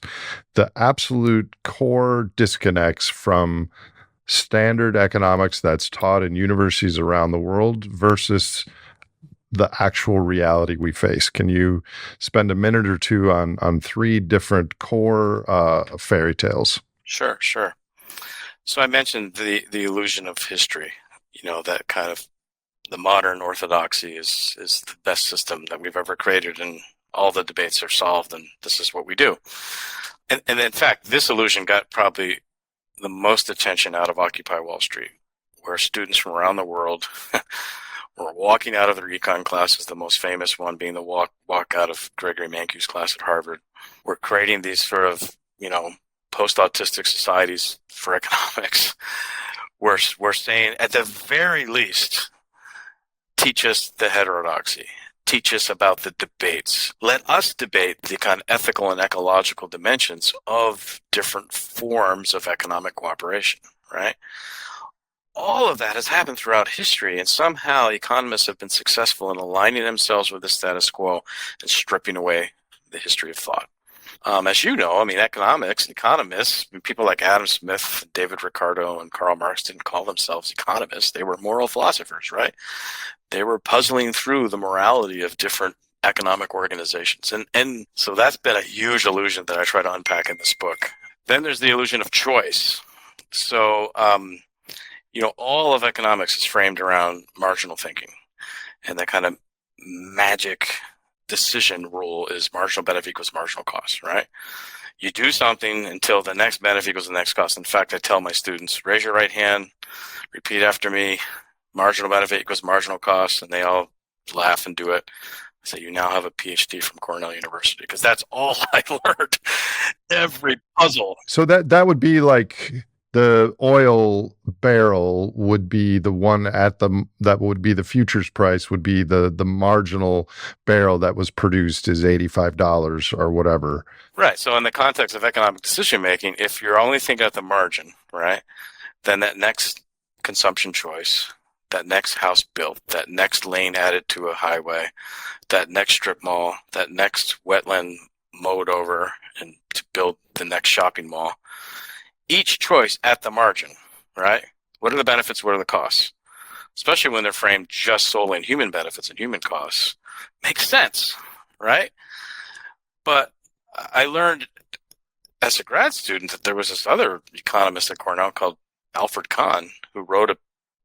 the absolute core disconnects from standard economics that's taught in universities around the world versus the actual reality we face. Can you spend a minute or two on 3 different core fairy tales? Sure. So I mentioned the illusion of history, that kind of the modern orthodoxy is the best system that we've ever created, and all the debates are solved, and this is what we do. And in fact, this illusion got probably the most attention out of Occupy Wall Street, where students from around the world were walking out of their econ classes, the most famous one being the walk out of Gregory Mankiw's class at Harvard. We're creating these sort of, post-autistic societies for economics. We're saying, at the very least, teach us the heterodoxy. Teach us about the debates. Let us debate the kind of ethical and ecological dimensions of different forms of economic cooperation, right? All of that has happened throughout history, and somehow economists have been successful in aligning themselves with the status quo and stripping away the history of thought. As you know, economists, people like Adam Smith, David Ricardo, and Karl Marx didn't call themselves economists. They were moral philosophers, right? They were puzzling through the morality of different economic organizations. And so that's been a huge illusion that I try to unpack in this book. Then there's the illusion of choice. So, all of economics is framed around marginal thinking. And that kind of magic decision rule is marginal benefit equals marginal cost, right? You do something until the next benefit equals the next cost. In fact, I tell my students, raise your right hand, repeat after me, marginal benefit equals marginal cost, and they all laugh and do it. I say, you now have a PhD from Cornell University, because that's all I learned. Every puzzle. So that would be like the oil barrel would be the one that would be the futures price would be the marginal barrel that was produced is $85 or whatever. Right. So in the context of economic decision making, if you're only thinking at the margin, right, then that next consumption choice, that next house built, that next lane added to a highway, that next strip mall, that next wetland mowed over and to build the next shopping mall, each choice at the margin, right? What are the benefits? What are the costs? Especially when they're framed just solely in human benefits and human costs. Makes sense, right? But I learned as a grad student that there was this other economist at Cornell called Alfred Kahn, who wrote a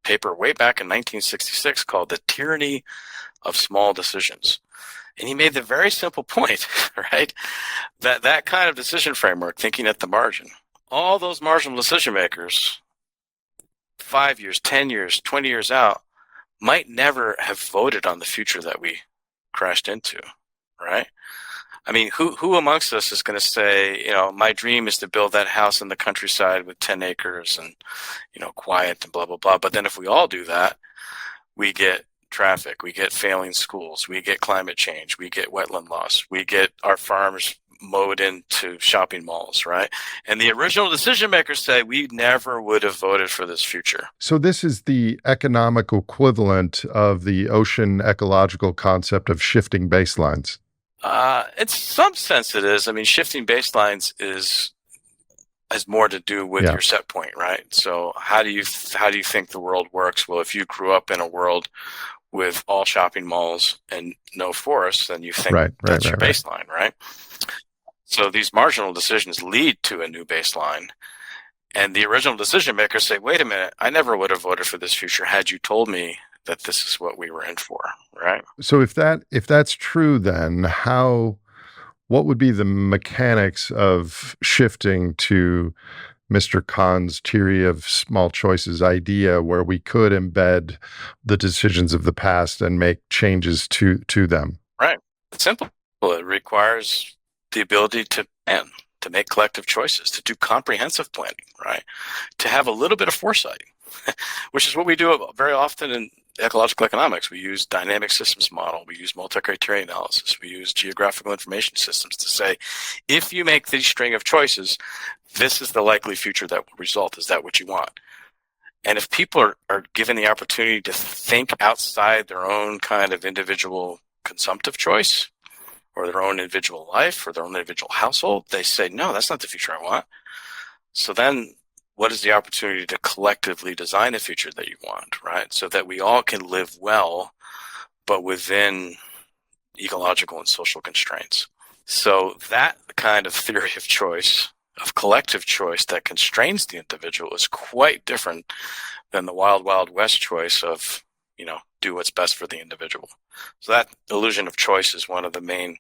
paper way back in 1966 called The Tyranny of Small Decisions. And he made the very simple point, right, that kind of decision framework, thinking at the margin, all those marginal decision makers, 5 years, 10 years, 20 years out, might never have voted on the future that we crashed into, right? I mean, who amongst us is going to say, my dream is to build that house in the countryside with 10 acres and, quiet and blah, blah, blah. But then if we all do that, we get traffic, we get failing schools, we get climate change, we get wetland loss, we get our farms mowed into shopping malls, right? And the original decision makers say we never would have voted for this future. So this is the economic equivalent of the ocean ecological concept of shifting baselines. In some sense it is. I mean, shifting baselines has more to do with your set point, right? So how do you think the world works? Well, if you grew up in a world with all shopping malls and no forests, then you think that's your baseline, right? So these marginal decisions lead to a new baseline. And the original decision makers say, wait a minute, I never would have voted for this future had you told me that this is what we were in for, right? So if that's true, then what would be the mechanics of shifting to Mr. Kahn's theory of small choices idea, where we could embed the decisions of the past and make changes to them? Right. It's simple. Well, it requires the ability to plan, to make collective choices, to do comprehensive planning, right? To have a little bit of foresight, which is what we do very often in ecological economics. We use dynamic systems model. We use multi-criteria analysis. We use geographical information systems to say, if you make this string of choices, this is the likely future that will result. Is that what you want? And if people are given the opportunity to think outside their own kind of individual consumptive choice, or their own individual life, or their own individual household, they say, no, that's not the future I want. So then what is the opportunity to collectively design a future that you want, right? So that we all can live well, but within ecological and social constraints. So that kind of theory of choice, of collective choice that constrains the individual, is quite different than the wild, wild west choice of, do what's best for the individual. So that illusion of choice is one of the main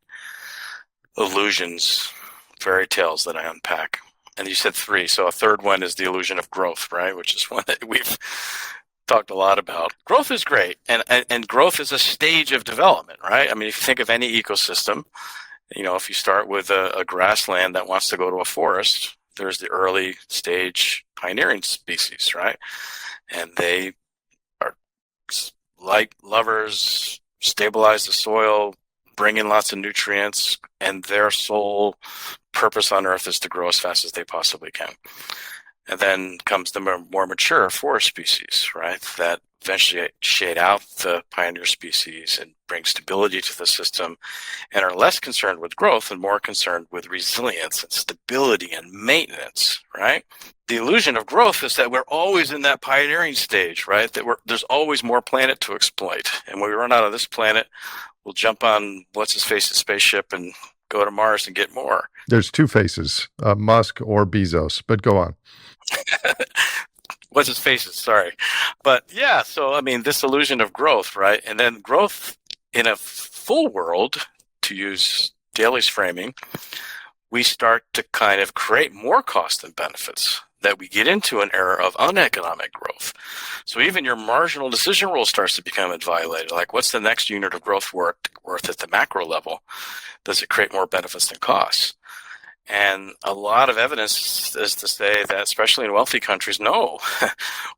illusions, fairy tales that I unpack. And you said 3. So a third one is the illusion of growth, right? Which is one that we've talked a lot about. Growth is great. And growth is a stage of development, right? I mean, if you think of any ecosystem, if you start with a grassland that wants to go to a forest, there's the early stage pioneering species, right? And they are like lovers, stabilize the soil, bring in lots of nutrients, and their sole purpose on Earth is to grow as fast as they possibly can. And then comes the more mature forest species, right, that eventually shade out the pioneer species and bring stability to the system and are less concerned with growth and more concerned with resilience and stability and maintenance, right? The illusion of growth is that we're always in that pioneering stage, right? That there's always more planet to exploit. And when we run out of this planet, we'll jump on what's-his-face's spaceship and go to Mars and get more. There's two faces, Musk or Bezos, but go on. What's his faces? Sorry. But yeah, so I mean, this illusion of growth, right? And then growth in a full world, to use Daly's framing, we start to kind of create more costs and benefits, that we get into an era of uneconomic growth. So even your marginal decision rule starts to become violated. Like, what's the next unit of growth worth at the macro level? Does it create more benefits than costs? And a lot of evidence is to say that, especially in wealthy countries, no,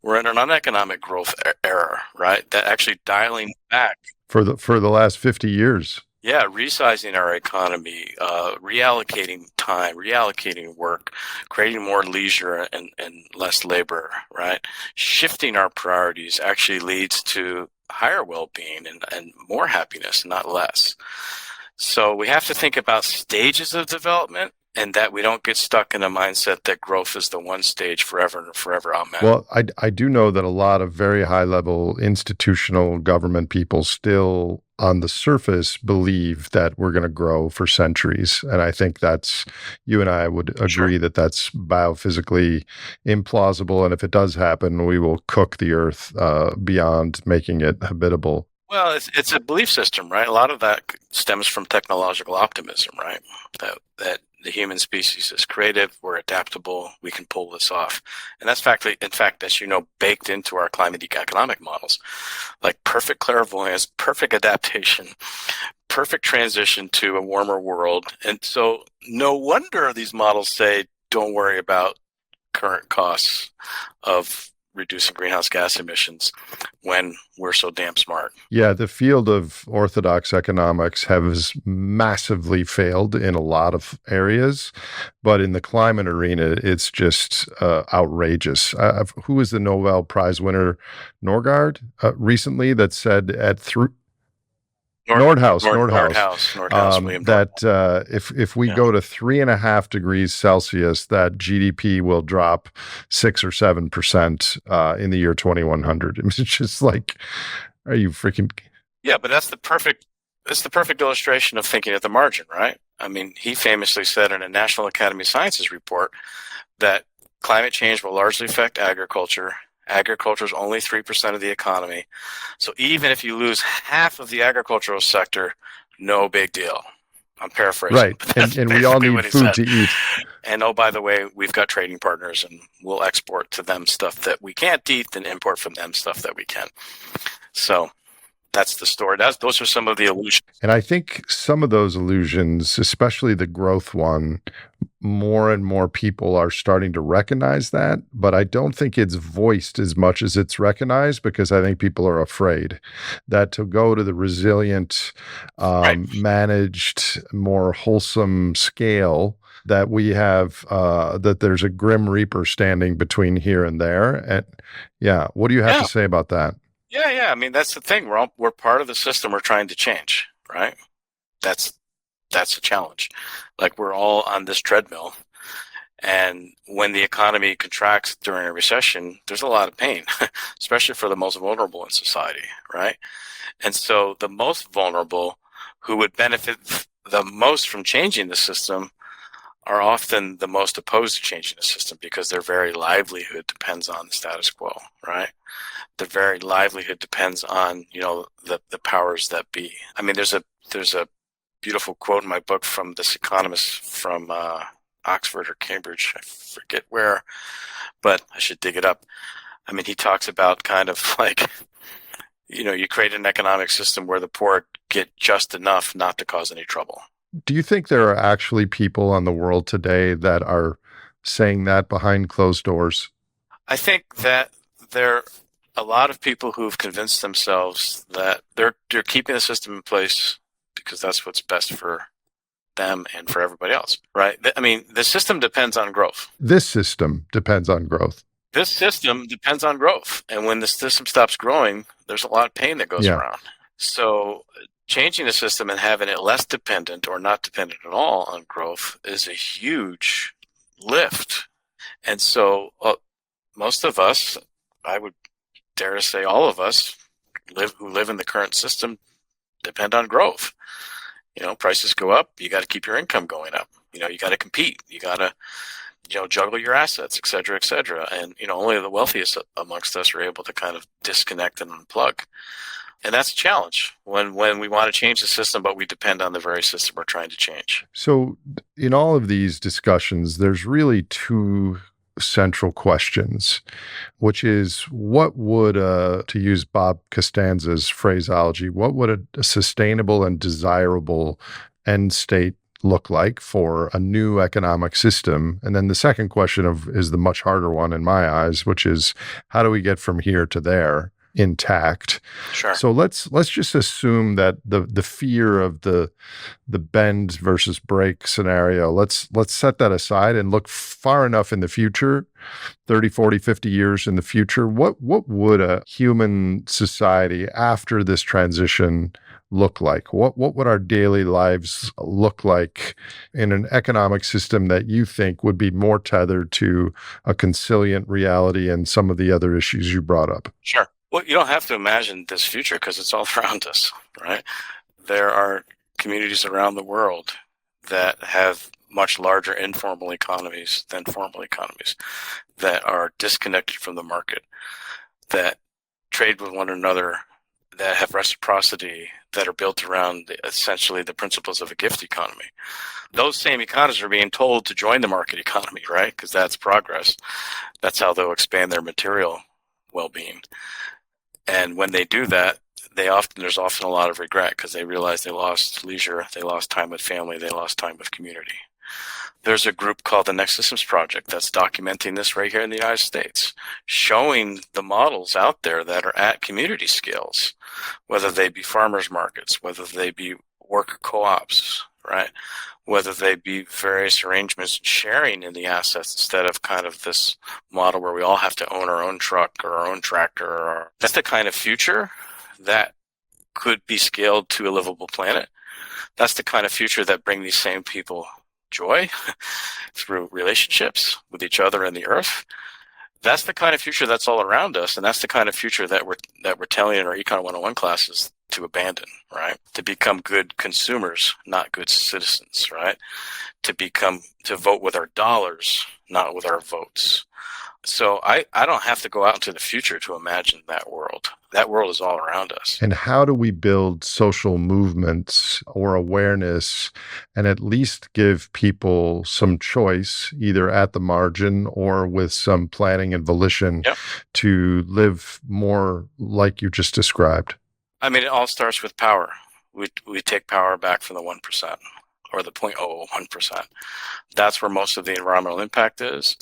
we're in an uneconomic growth era, right? That actually dialing back for the last 50 years. Yeah, resizing our economy, reallocating time, reallocating work, creating more leisure and less labor, right? Shifting our priorities actually leads to higher well-being and more happiness, not less. So we have to think about stages of development, and that we don't get stuck in a mindset that growth is the one stage forever and forever. Amen. Well, I do know that a lot of very high-level institutional government people still, on the surface, believe that we're going to grow for centuries. And I think you and I would agree that that's biophysically implausible. And if it does happen, we will cook the earth beyond making it habitable. Well, it's a belief system, right? A lot of that stems from technological optimism, right? That the human species is creative, we're adaptable, we can pull this off. And that's in fact, as you know, baked into our climate economic models, like perfect clairvoyance, perfect adaptation, perfect transition to a warmer world. And so no wonder these models say, don't worry about current costs of reducing greenhouse gas emissions when we're so damn smart. Yeah, the field of orthodox economics has massively failed in a lot of areas, but in the climate arena, it's just outrageous. Who was the Nobel Prize winner, Norgard, recently, that said Nordhaus, that if we go to 3.5 degrees Celsius, that GDP will drop 6 or 7% in the year 2100. It's just like, are you freaking? Yeah, but that's the perfect illustration of thinking at the margin, right? I mean, he famously said in a National Academy of Sciences report that climate change will largely affect agriculture. Agriculture is only 3% of the economy. So even if you lose half of the agricultural sector, no big deal. I'm paraphrasing. Right. And we all need food to eat. And oh, by the way, we've got trading partners and we'll export to them stuff that we can't eat and import from them stuff that we can. So that's the story. Those are some of the illusions. And I think some of those illusions, especially the growth one, more and more people are starting to recognize that, but I don't think it's voiced as much as it's recognized, because I think people are afraid that to go to the resilient, managed, more wholesome scale that we have, that there's a grim reaper standing between here and there. And yeah, what do you have to say about that? Yeah. I mean, that's the thing. We're part of the system we're trying to change, right? That's a challenge. Like, we're all on this treadmill. And when the economy contracts during a recession, there's a lot of pain, especially for the most vulnerable in society, right? And so the most vulnerable, who would benefit the most from changing the system, are often the most opposed to changing the system, because their very livelihood depends on the status quo, right? Their very livelihood depends on, the powers that be. I mean, there's a beautiful quote in my book from this economist from Oxford or Cambridge, I forget where, but I should dig it up. I mean, he talks about kind of like, you create an economic system where the poor get just enough not to cause any trouble. Do you think there are actually people on the world today that are saying that behind closed doors? I think that there are a lot of people who've convinced themselves that they're keeping the system in place because that's what's best for them and for everybody else, right? I mean, the system depends on growth. This system depends on growth. And when the system stops growing, there's a lot of pain that goes around. So changing the system and having it less dependent or not dependent at all on growth is a huge lift. And so most of us, I would dare to say all of us, who live in the current system, depend on growth. Prices go up, you got to keep your income going up. You got to compete. You got to, juggle your assets, et cetera, et cetera. And, only the wealthiest amongst us are able to kind of disconnect and unplug. And that's a challenge when we want to change the system, but we depend on the very system we're trying to change. So in all of these discussions, there's really two central questions, which is what would, to use Bob Costanza's phraseology, what would a sustainable and desirable end state look like for a new economic system? And then the second question is the much harder one in my eyes, which is how do we get from here to there intact? Sure. So let's just assume that the fear of the bend versus break scenario, let's set that aside and look far enough in the future, 30, 40, 50 years in the future. What would a human society after this transition look like? What would our daily lives look like in an economic system that you think would be more tethered to a consilient reality and some of the other issues you brought up? Sure. Well, you don't have to imagine this future because it's all around us, right? There are communities around the world that have much larger informal economies than formal economies, that are disconnected from the market, that trade with one another, that have reciprocity, that are built around essentially the principles of a gift economy. Those same economies are being told to join the market economy, right? Because that's progress. That's how they'll expand their material well-being. And when they do that, there's often a lot of regret because they realize they lost leisure, they lost time with family, they lost time with community. There's a group called the Next Systems Project that's documenting this right here in the United States, showing the models out there that are at community scales, whether they be farmers markets, whether they be worker co-ops, right? Whether they be various arrangements sharing in the assets instead of kind of this model where we all have to own our own truck or our own tractor. That's the kind of future that could be scaled to a livable planet. That's the kind of future that bring these same people joy through relationships with each other and the earth. That's the kind of future that's all around us, and that's the kind of future that we're telling in our Econ 101 classes to abandon, right? To become good consumers, not good citizens, right? To vote with our dollars, not with our votes. So I don't have to go out into the future to imagine that world. That world is all around us. And how do we build social movements or awareness and at least give people some choice, either at the margin or with some planning and volition, to live more like you just described? I mean, it all starts with power. We take power back from the 1% or the 0.01%. That's where most of the environmental impact is.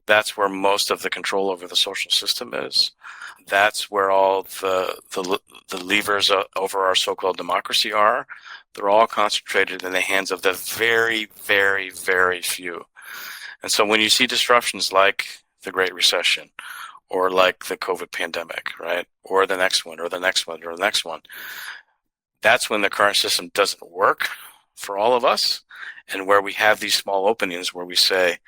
That's where most of the control over the social system is. That's where all the levers over our so-called democracy are. They're all concentrated in the hands of the very, very, very few. And so when you see disruptions like the Great Recession or like the COVID pandemic, right, or the next one, or the next one, or the next one, that's when the current system doesn't work for all of us, and where we have these small openings where we say,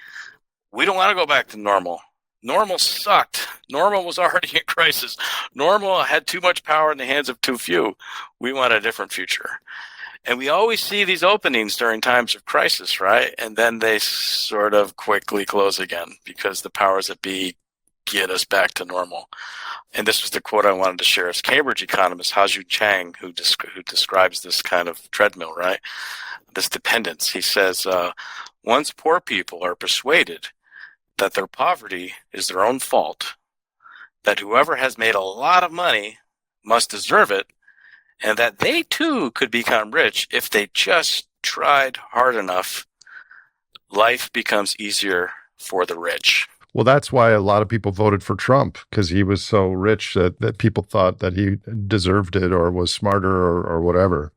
we don't want to go back to normal. Normal sucked. Normal was already in crisis. Normal had too much power in the hands of too few. We want a different future. And we always see these openings during times of crisis, right? And then they sort of quickly close again because the powers that be get us back to normal. And this was the quote I wanted to share. It's Cambridge economist Ha-Joon Chang who describes this kind of treadmill, right? This dependence. He says, once poor people are persuaded that their poverty is their own fault, that whoever has made a lot of money must deserve it, and that they too could become rich if they just tried hard enough, life becomes easier for the rich. Well, that's why a lot of people voted for Trump, because he was so rich that people thought that he deserved it or was smarter or whatever.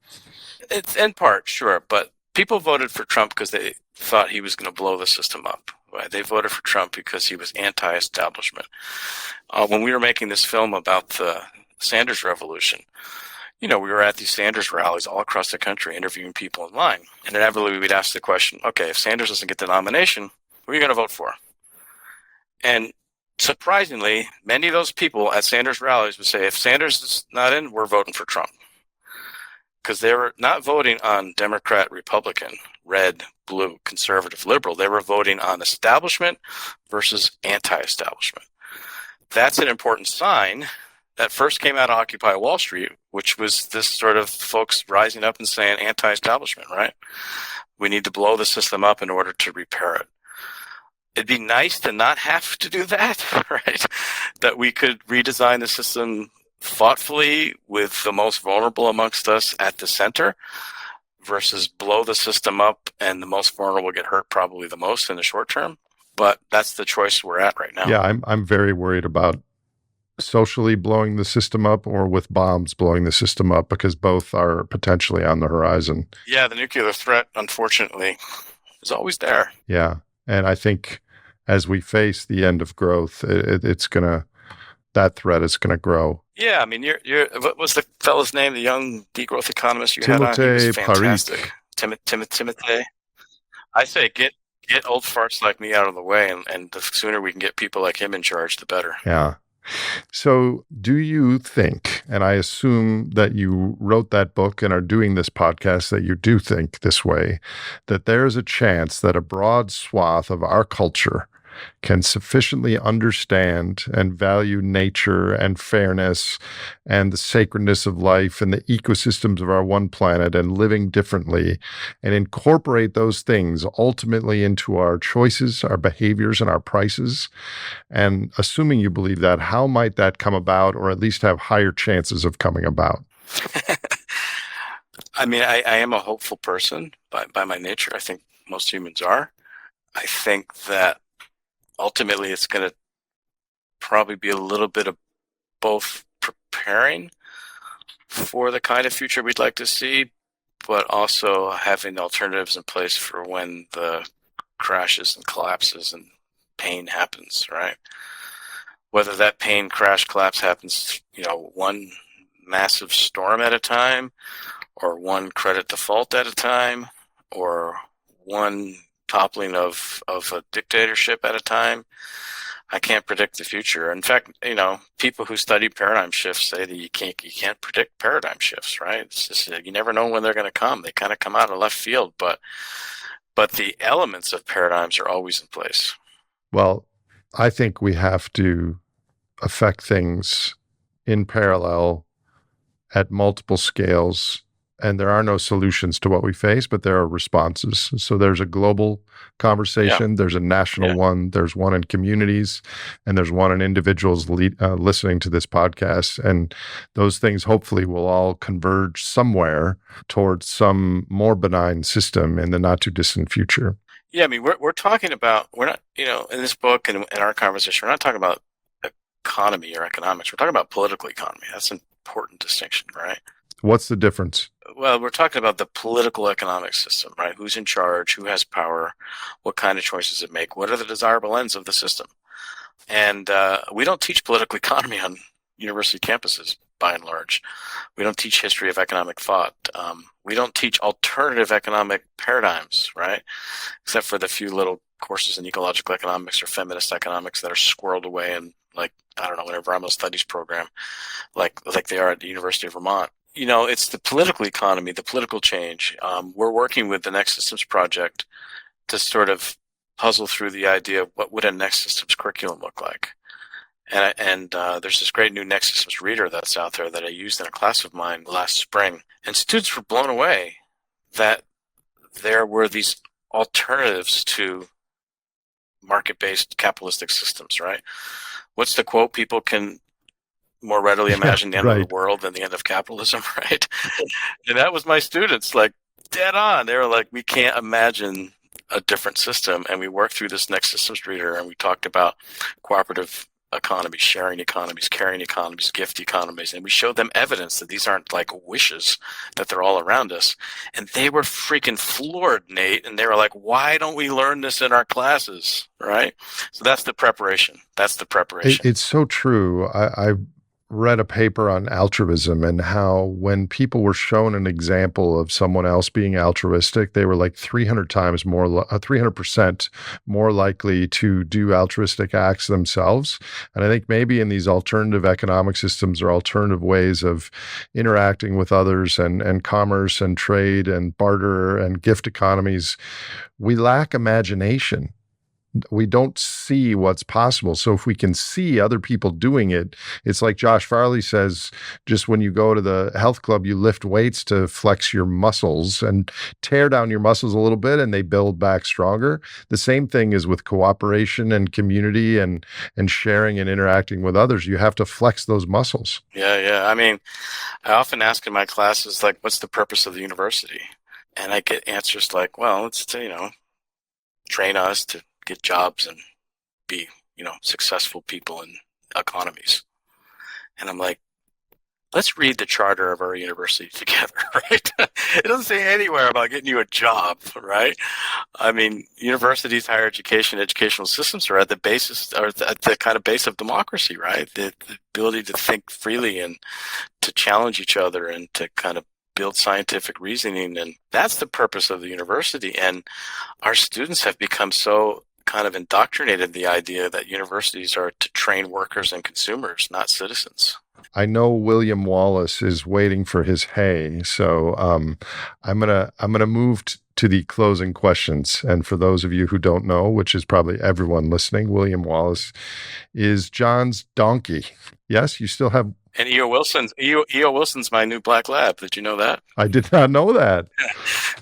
It's in part, sure, but people voted for Trump because they thought he was going to blow the system up. Right? They voted for Trump because he was anti-establishment. When we were making this film about the Sanders revolution, we were at these Sanders rallies all across the country interviewing people in line. And inevitably we'd ask the question, okay, if Sanders doesn't get the nomination, who are you going to vote for? And surprisingly, many of those people at Sanders rallies would say, if Sanders is not in, we're voting for Trump. because they were not voting on Democrat, Republican, red, blue, conservative, liberal. They were voting on establishment versus anti-establishment. That's an important sign that first came out of Occupy Wall Street, which was this sort of folks rising up and saying anti-establishment, right? We need to blow the system up in order to repair it. It'd be nice to not have to do that, right? That we could redesign the system thoughtfully with the most vulnerable amongst us at the center versus blow the system up and the most vulnerable get hurt probably the most in the short term. But that's the choice we're at right now. Yeah, I'm very worried about socially blowing the system up or with bombs blowing the system up, because both are potentially on the horizon. Yeah, the nuclear threat, unfortunately, is always there. Yeah, and I think as we face the end of growth, that threat is gonna grow. Yeah, I mean, what was the fellow's name? The young degrowth economist you had on? He was fantastic. Timothy. I say get old farts like me out of the way, and the sooner we can get people like him in charge, the better. Yeah. So do you think, and I assume that you wrote that book and are doing this podcast, that you do think this way, that there is a chance that a broad swath of our culture can sufficiently understand and value nature and fairness and the sacredness of life and the ecosystems of our one planet and living differently, and incorporate those things ultimately into our choices, our behaviors, and our prices? And assuming you believe that, how might that come about, or at least have higher chances of coming about? I mean, I am a hopeful person by my nature. I think most humans are. I think that ultimately it's going to probably be a little bit of both preparing for the kind of future we'd like to see, but also having alternatives in place for when the crashes and collapses and pain happens, right? Whether that pain, crash, collapse happens, one massive storm at a time, or one credit default at a time, or one toppling of a dictatorship at a time. I can't predict the future. In fact, people who study paradigm shifts say that you can't predict paradigm shifts, right? It's just, you never know when they're going to come. They kind of come out of left field, but the elements of paradigms are always in place. Well, I think we have to affect things in parallel at multiple scales. And there are no solutions to what we face, but there are responses. So there's a global conversation, there's a national one, there's one in communities, and there's one in individuals listening to this podcast. And those things hopefully will all converge somewhere towards some more benign system in the not too distant future. Yeah, I mean, we're talking about, we're not, in this book and in our conversation, we're not talking about economy or economics. We're talking about political economy. That's an important distinction, right? What's the difference? Well, we're talking about the political economic system, right? Who's in charge? Who has power? What kind of choices it make? What are the desirable ends of the system? And we don't teach political economy on university campuses, by and large. We don't teach history of economic thought. We don't teach alternative economic paradigms, right? Except for the few little courses in ecological economics or feminist economics that are squirreled away in, an environmental studies program, like they are at the University of Vermont. It's the political economy, the political change. We're working with the Next Systems Project to sort of puzzle through the idea of what would a Next Systems curriculum look like. And there's this great new Next Systems reader that's out there that I used in a class of mine last spring. And students were blown away that there were these alternatives to market-based capitalistic systems, right? What's the quote? People can more readily imagine the end of the world than the end of capitalism, right? And that was my students, dead on. They were like, we can't imagine a different system. And we worked through this Next Systems reader, and we talked about cooperative economies, sharing economies, caring economies, gift economies, and we showed them evidence that these aren't like wishes, that they're all around us. And they were freaking floored, Nate, and they were like, why don't we learn this in our classes, right? So that's the preparation. It's so true. read a paper on altruism and how when people were shown an example of someone else being altruistic, they were like 300% more likely to do altruistic acts themselves. And I think maybe in these alternative economic systems or alternative ways of interacting with others and commerce and trade and barter and gift economies, we lack imagination. We don't see what's possible. So if we can see other people doing it, it's like Josh Farley says, just when you go to the health club, you lift weights to flex your muscles and tear down your muscles a little bit and they build back stronger. The same thing is with cooperation and community and sharing and interacting with others. You have to flex those muscles. Yeah. I mean, I often ask in my classes, like, what's the purpose of the university? And I get answers like, well, it's to, train us to get jobs and be, successful people in economies. And I'm like, let's read the charter of our university together, right? It doesn't say anywhere about getting you a job, right? I mean, universities, higher education, educational systems are at the basis, or at the kind of base of democracy, right? The ability to think freely and to challenge each other and to kind of build scientific reasoning. And that's the purpose of the university. And our students have become so kind of indoctrinated in the idea that universities are to train workers and consumers, not citizens. I know William Wallace is waiting for his hay, so I'm gonna move to the closing questions. And for those of you who don't know, which is probably everyone listening, William Wallace is John's donkey. Yes, you still have. And E.O. Wilson's my new black lab. Did you know that? I did not know that.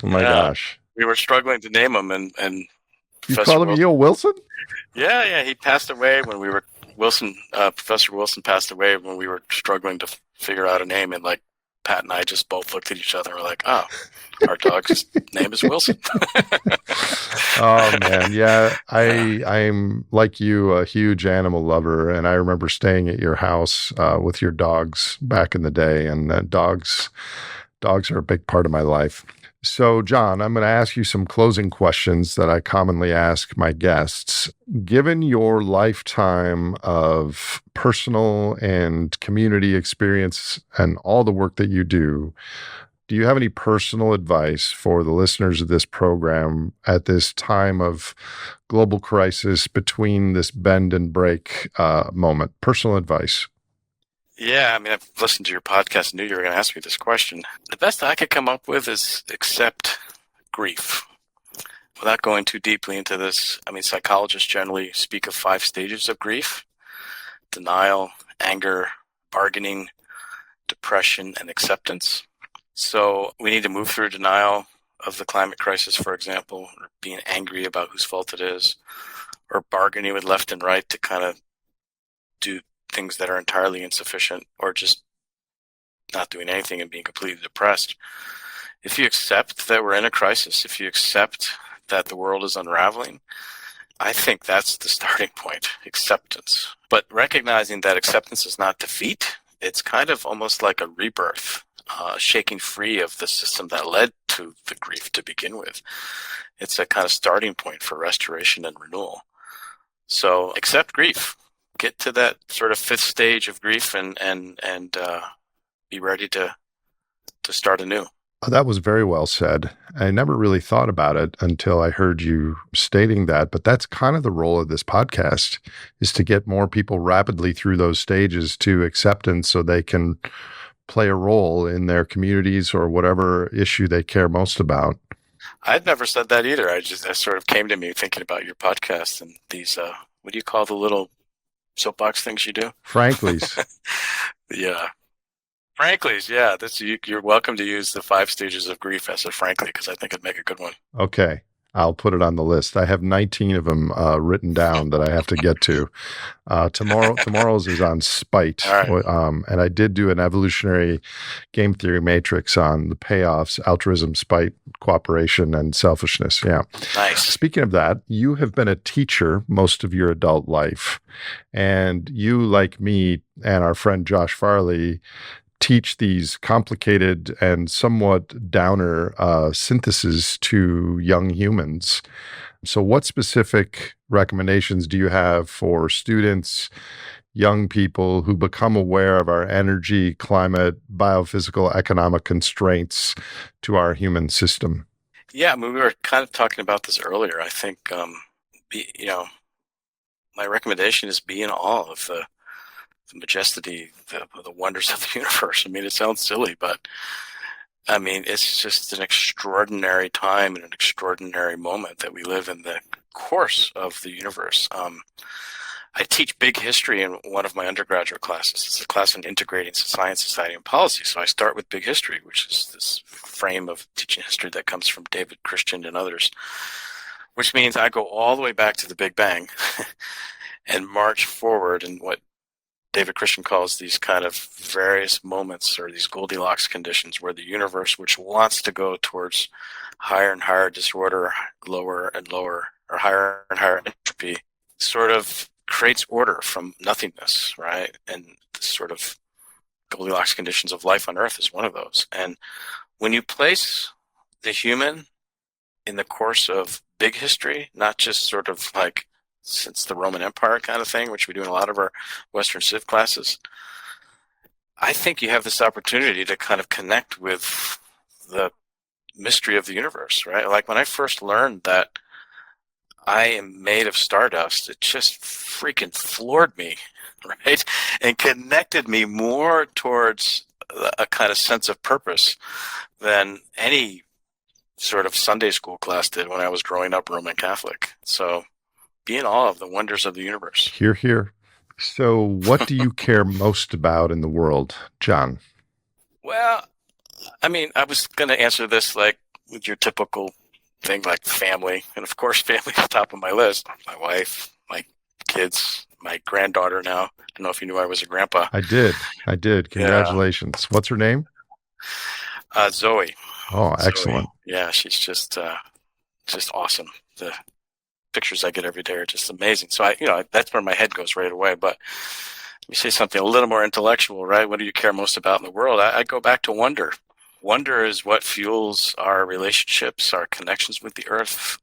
Oh my gosh. We were struggling to name him, and you call him E.O. Wilson? Yeah. He passed away when we were Professor Wilson passed away when we were struggling to figure out a name, and like Pat and I just both looked at each other and were like, "Oh, our dog's name is Wilson." Oh man, yeah. I'm like you, a huge animal lover, and I remember staying at your house with your dogs back in the day, and dogs are a big part of my life. So, John, I'm going to ask you some closing questions that I commonly ask my guests. Given your lifetime of personal and community experience and all the work that you do you have any personal advice for the listeners of this program at this time of global crisis between this bend and break moment? Personal advice. Yeah, I mean, I've listened to your podcast and knew you were going to ask me this question. The best I could come up with is accept grief. Without going too deeply into this, I mean, psychologists generally speak of 5 stages of grief: denial, anger, bargaining, depression, and acceptance. So we need to move through denial of the climate crisis, for example, or being angry about whose fault it is, or bargaining with left and right to kind of do things that are entirely insufficient, or just not doing anything and being completely depressed. If you accept that we're in a crisis, if you accept that the world is unraveling, I think that's the starting point, acceptance. But recognizing that acceptance is not defeat, it's kind of almost like a rebirth, shaking free of the system that led to the grief to begin with. It's a kind of starting point for restoration and renewal. So accept grief. Get to that sort of 5th stage of grief and be ready to start anew. Oh, that was very well said. I never really thought about it until I heard you stating that, but that's kind of the role of this podcast, is to get more people rapidly through those stages to acceptance so they can play a role in their communities or whatever issue they care most about. I'd never said that either. That sort of came to me thinking about your podcast and these, what do you call the little soapbox things you do? Franklies. Yeah. Franklies, yeah. You're welcome to use the 5 stages of grief as a frankly, because I think it'd make a good one. Okay. I'll put it on the list. I have 19 of them written down that I have to get to. Tomorrow's is on spite. Right. And I did do an evolutionary game theory matrix on the payoffs: altruism, spite, cooperation, and selfishness. Yeah. Nice. Speaking of that, you have been a teacher most of your adult life. And you, like me and our friend Josh Farley, teach these complicated and somewhat downer syntheses to young humans. So what specific recommendations do you have for students, young people who become aware of our energy, climate, biophysical, economic constraints to our human system? Yeah, I mean, we were kind of talking about this earlier. I think, my recommendation is be in awe of the majesty, the wonders of the universe. I mean, it sounds silly, but I mean, it's just an extraordinary time and an extraordinary moment that we live in the course of the universe. I teach big history in one of my undergraduate classes. It's a class in integrating science, society, and policy. So I start with big history, which is this frame of teaching history that comes from David Christian and others, which means I go all the way back to the Big Bang and march forward in what David Christian calls these kind of various moments, or these Goldilocks conditions, where the universe, which wants to go towards higher and higher disorder, lower and lower, or higher and higher entropy, sort of creates order from nothingness, right? And this sort of Goldilocks conditions of life on Earth is one of those. And when you place the human in the course of big history, not just sort of like since the Roman Empire kind of thing, which we do in a lot of our Western Civ classes, I think you have this opportunity to kind of connect with the mystery of the universe, right? Like when I first learned that I am made of stardust, it just freaking floored me, right? And connected me more towards a kind of sense of purpose than any sort of Sunday school class did when I was growing up Roman Catholic. So be in awe of the wonders of the universe. Hear, hear. So what do you care most about in the world, Jon? Well, I mean, I was going to answer this like with your typical thing, like family. And of course, family is top of my list. My wife, my kids, my granddaughter now. I don't know if you knew I was a grandpa. I did. Congratulations. Yeah. What's her name? Zoe. Oh, excellent. Zoe. Yeah, she's just awesome. The pictures I get every day are just amazing. So that's where my head goes right away. But let me say something a little more intellectual, right? What do you care most about in the world? I go back to wonder. Wonder is what fuels our relationships, our connections with the earth,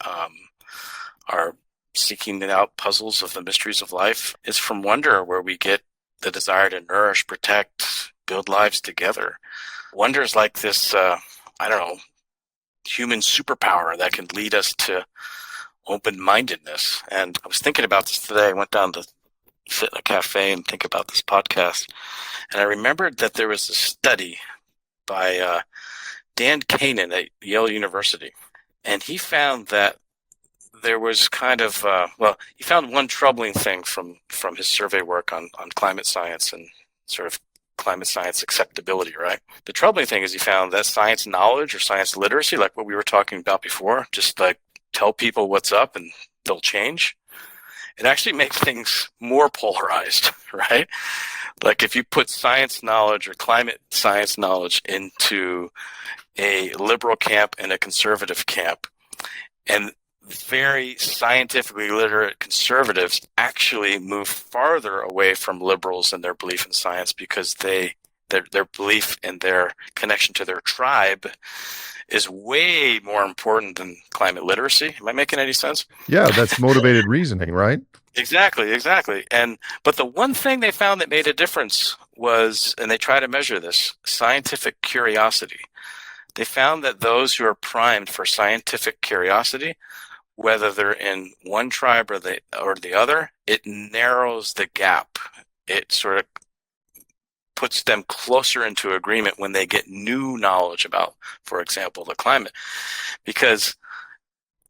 our seeking out puzzles of the mysteries of life. It's from wonder where we get the desire to nourish, protect, build lives together. Wonder is like this, human superpower that can lead us to open-mindedness. And I was thinking about this today. I went down to sit in a cafe and think about this podcast. And I remembered that there was a study by Dan Kanan at Yale University. And he found that there was kind of, he found one troubling thing from his survey work on climate science and sort of climate science acceptability, right? The troubling thing is he found that science knowledge or science literacy, like what we were talking about before, just like tell people what's up and they'll change, it actually makes things more polarized, right? Like if you put science knowledge or climate science knowledge into a liberal camp and a conservative camp, and very scientifically literate conservatives actually move farther away from liberals and their belief in science because their belief in their connection to their tribe is way more important than climate literacy. Am I making any sense? Yeah, that's motivated reasoning, right? Exactly. But the one thing they found that made a difference was, and they try to measure this, scientific curiosity. They found that those who are primed for scientific curiosity, whether they're in one tribe or the other, it narrows the gap. It sort of puts them closer into agreement when they get new knowledge about, for example, the climate. Because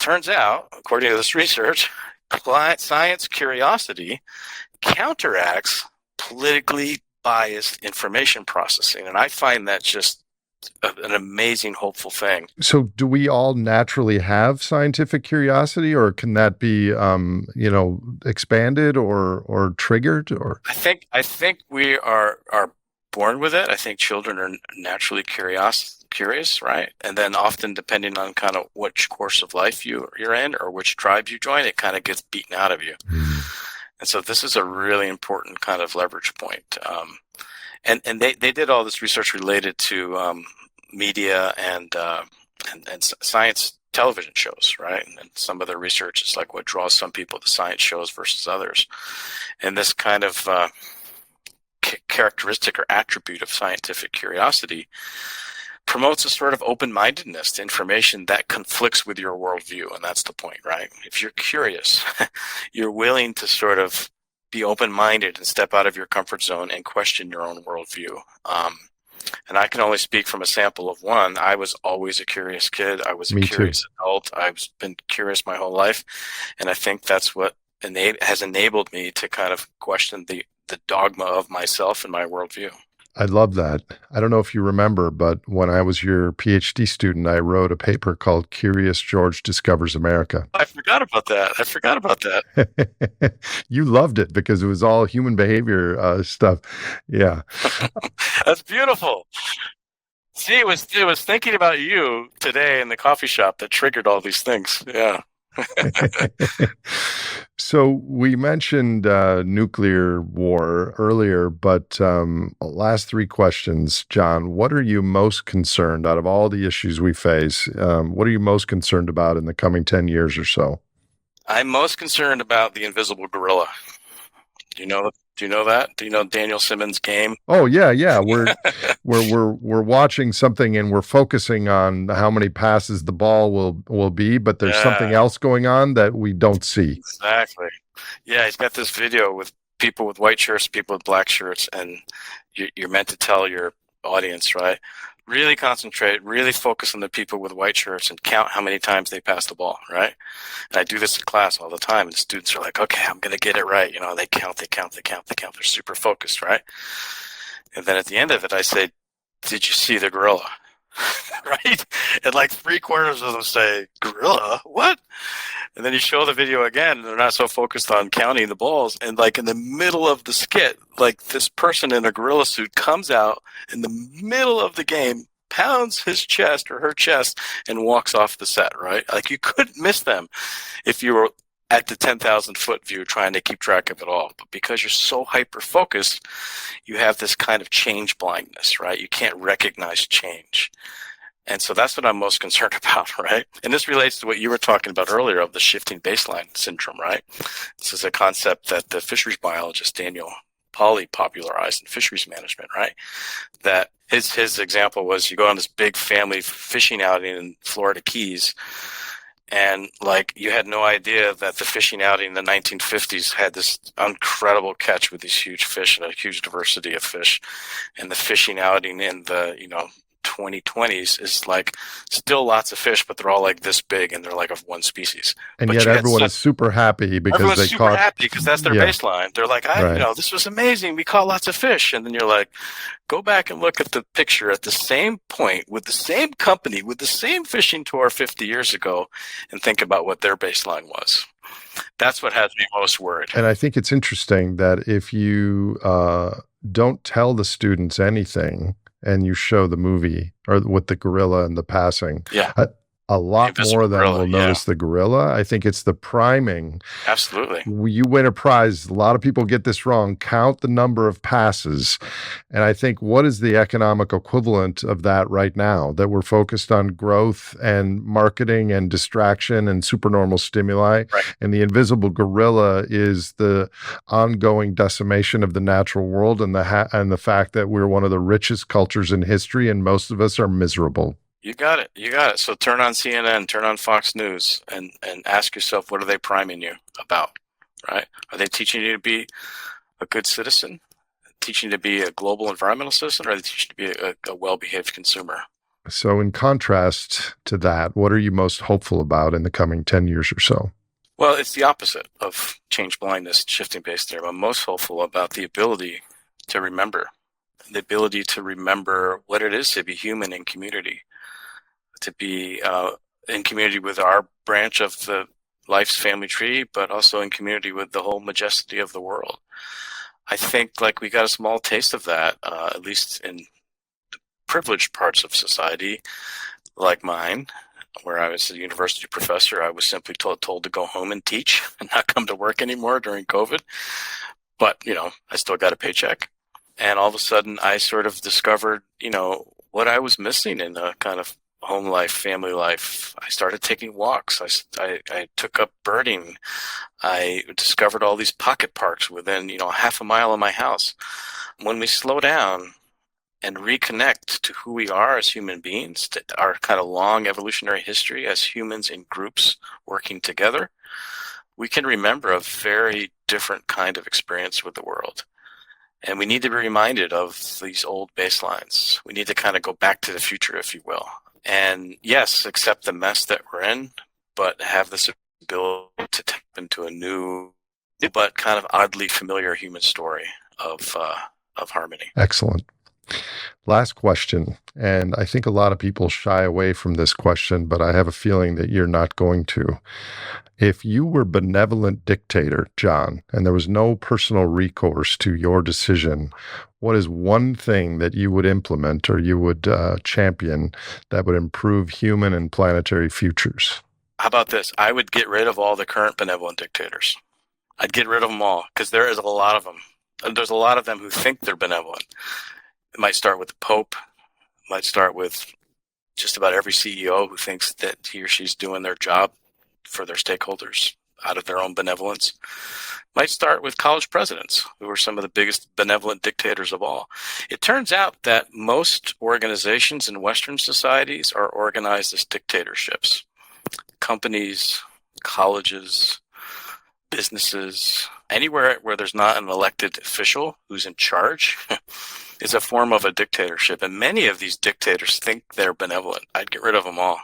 turns out, according to this research, science curiosity counteracts politically biased information processing. And I find that just an amazing, hopeful thing. So do we all naturally have scientific curiosity, or can that be, expanded or triggered? Or I think we are born with it. I think children are naturally curious, right? And then often, depending on kind of which course of life you're in or which tribe you join, it kind of gets beaten out of you. And so this is a really important kind of leverage point. And they did all this research related to media and science television shows, right? And some of the research is like what draws some people to science shows versus others. And this kind of characteristic or attribute of scientific curiosity promotes a sort of open-mindedness to information that conflicts with your worldview. And that's the point, right? If you're curious, you're willing to sort of be open-minded and step out of your comfort zone and question your own worldview. And I can only speak from a sample of one. I was always a curious kid. I was a curious adult. I've been curious my whole life. And I think that's what has enabled me to kind of question the dogma of myself and my worldview. I love that. I don't know if you remember, but when I was your PhD student, I wrote a paper called Curious George Discovers America. I forgot about that. You loved it because it was all human behavior stuff. Yeah. That's beautiful. See, it was thinking about you today in the coffee shop that triggered all these things. Yeah. So we mentioned nuclear war earlier, but last three questions, Jon. What are you most concerned out of all the issues we face? What are you most concerned about in the coming 10 years or so? I'm most concerned about the invisible gorilla. Do you know that? Do you know Daniel Simmons' game? Oh yeah. We're watching something and we're focusing on how many passes the ball will be, but there's something else going on that we don't see. Exactly. Yeah, he's got this video with people with white shirts, people with black shirts, and you're meant to tell your audience, right? Really concentrate, really focus on the people with white shirts and count how many times they pass the ball, right? And I do this in class all the time, and the students are like, okay, I'm going to get it right. They count. They're super focused, right? And then at the end of it, I say, did you see the gorilla? Right? And like 3/4 of them say, gorilla? What? And then you show the video again, and they're not so focused on counting the balls. And like in the middle of the skit, like this person in a gorilla suit comes out in the middle of the game, pounds his chest or her chest, and walks off the set, right? Like you couldn't miss them if you were at the 10,000 foot view trying to keep track of it all. But because you're so hyper focused, you have this kind of change blindness, right? You can't recognize change. And so that's what I'm most concerned about, right? And this relates to what you were talking about earlier of the shifting baseline syndrome, right? This is a concept that the fisheries biologist Daniel Pauly popularized in fisheries management, right? That his example was you go on this big family fishing outing in Florida Keys, and like you had no idea that the fishing outing in the 1950s had this incredible catch with these huge fish and a huge diversity of fish. And the fishing outing in the, 2020s is like still lots of fish, but they're all like this big and they're like of one species. And but yet everyone is super happy because they caught. Happy because that's their baseline. They're like, this was amazing. We caught lots of fish. And then you're like, go back and look at the picture at the same point with the same company, with the same fishing tour 50 years ago and think about what their baseline was. That's what has me most worried. And I think it's interesting that if you don't tell the students anything, and you show the movie or with the gorilla and the passing, a lot more of them will notice the gorilla. I think it's the priming. Absolutely. You win a prize. A lot of people get this wrong. Count the number of passes. And I think what is the economic equivalent of that right now? That we're focused on growth and marketing and distraction and supernormal stimuli. Right. And the invisible gorilla is the ongoing decimation of the natural world and the fact that we're one of the richest cultures in history and most of us are miserable. You got it. So turn on CNN, turn on Fox News, and ask yourself, what are they priming you about, right? Are they teaching you to be a good citizen, teaching you to be a global environmental citizen, or are they teaching you to be a well-behaved consumer? So in contrast to that, what are you most hopeful about in the coming 10 years or so? Well, it's the opposite of change blindness, shifting base theory. I'm most hopeful about the ability to remember what it is to be human in community, to be in community with our branch of the life's family tree, but also in community with the whole majesty of the world. I think like we got a small taste of that, at least in the privileged parts of society, like mine, where I was a university professor. I was simply told to go home and teach and not come to work anymore during COVID. But, I still got a paycheck. And all of a sudden I sort of discovered, what I was missing in a kind of home life, family life. I started taking walks. I took up birding. I discovered all these pocket parks within, half a mile of my house. When we slow down and reconnect to who we are as human beings, to our kind of long evolutionary history as humans in groups working together, we can remember a very different kind of experience with the world. And we need to be reminded of these old baselines. We need to kind of go back to the future, if you will. And yes, accept the mess that we're in, but have this ability to tap into a new, but kind of oddly familiar human story of harmony. Excellent. Last question, and I think a lot of people shy away from this question, but I have a feeling that you're not going to. If you were benevolent dictator, Jon, and there was no personal recourse to your decision, what is one thing that you would implement or you would champion that would improve human and planetary futures? How about this? I would get rid of all the current benevolent dictators. I'd get rid of them all, because there is a lot of them. There's a lot of them who think they're benevolent. It might start with the Pope. It might start with just about every CEO who thinks that he or she's doing their job for their stakeholders out of their own benevolence. Might start with college presidents, who are some of the biggest benevolent dictators of all. It turns out that most organizations in Western societies are organized as dictatorships. Companies, colleges, businesses, anywhere where there's not an elected official who's in charge is a form of a dictatorship. And many of these dictators think they're benevolent. I'd get rid of them all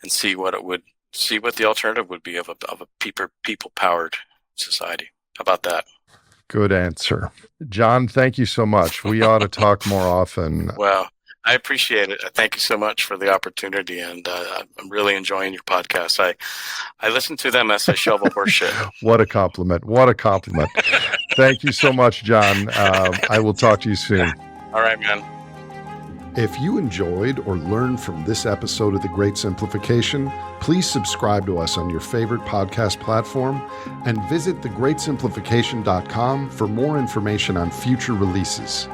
and see what the alternative would be of a people-powered society. How about that? Good answer. Jon, thank you so much. We ought to talk more often. Well, I appreciate it. Thank you so much for the opportunity, and I'm really enjoying your podcast. I listen to them as I shovel horse shit. What a compliment. What a compliment. Thank you so much, Jon. I will talk to you soon. All right, man. If you enjoyed or learned from this episode of The Great Simplification, please subscribe to us on your favorite podcast platform and visit thegreatsimplification.com for more information on future releases.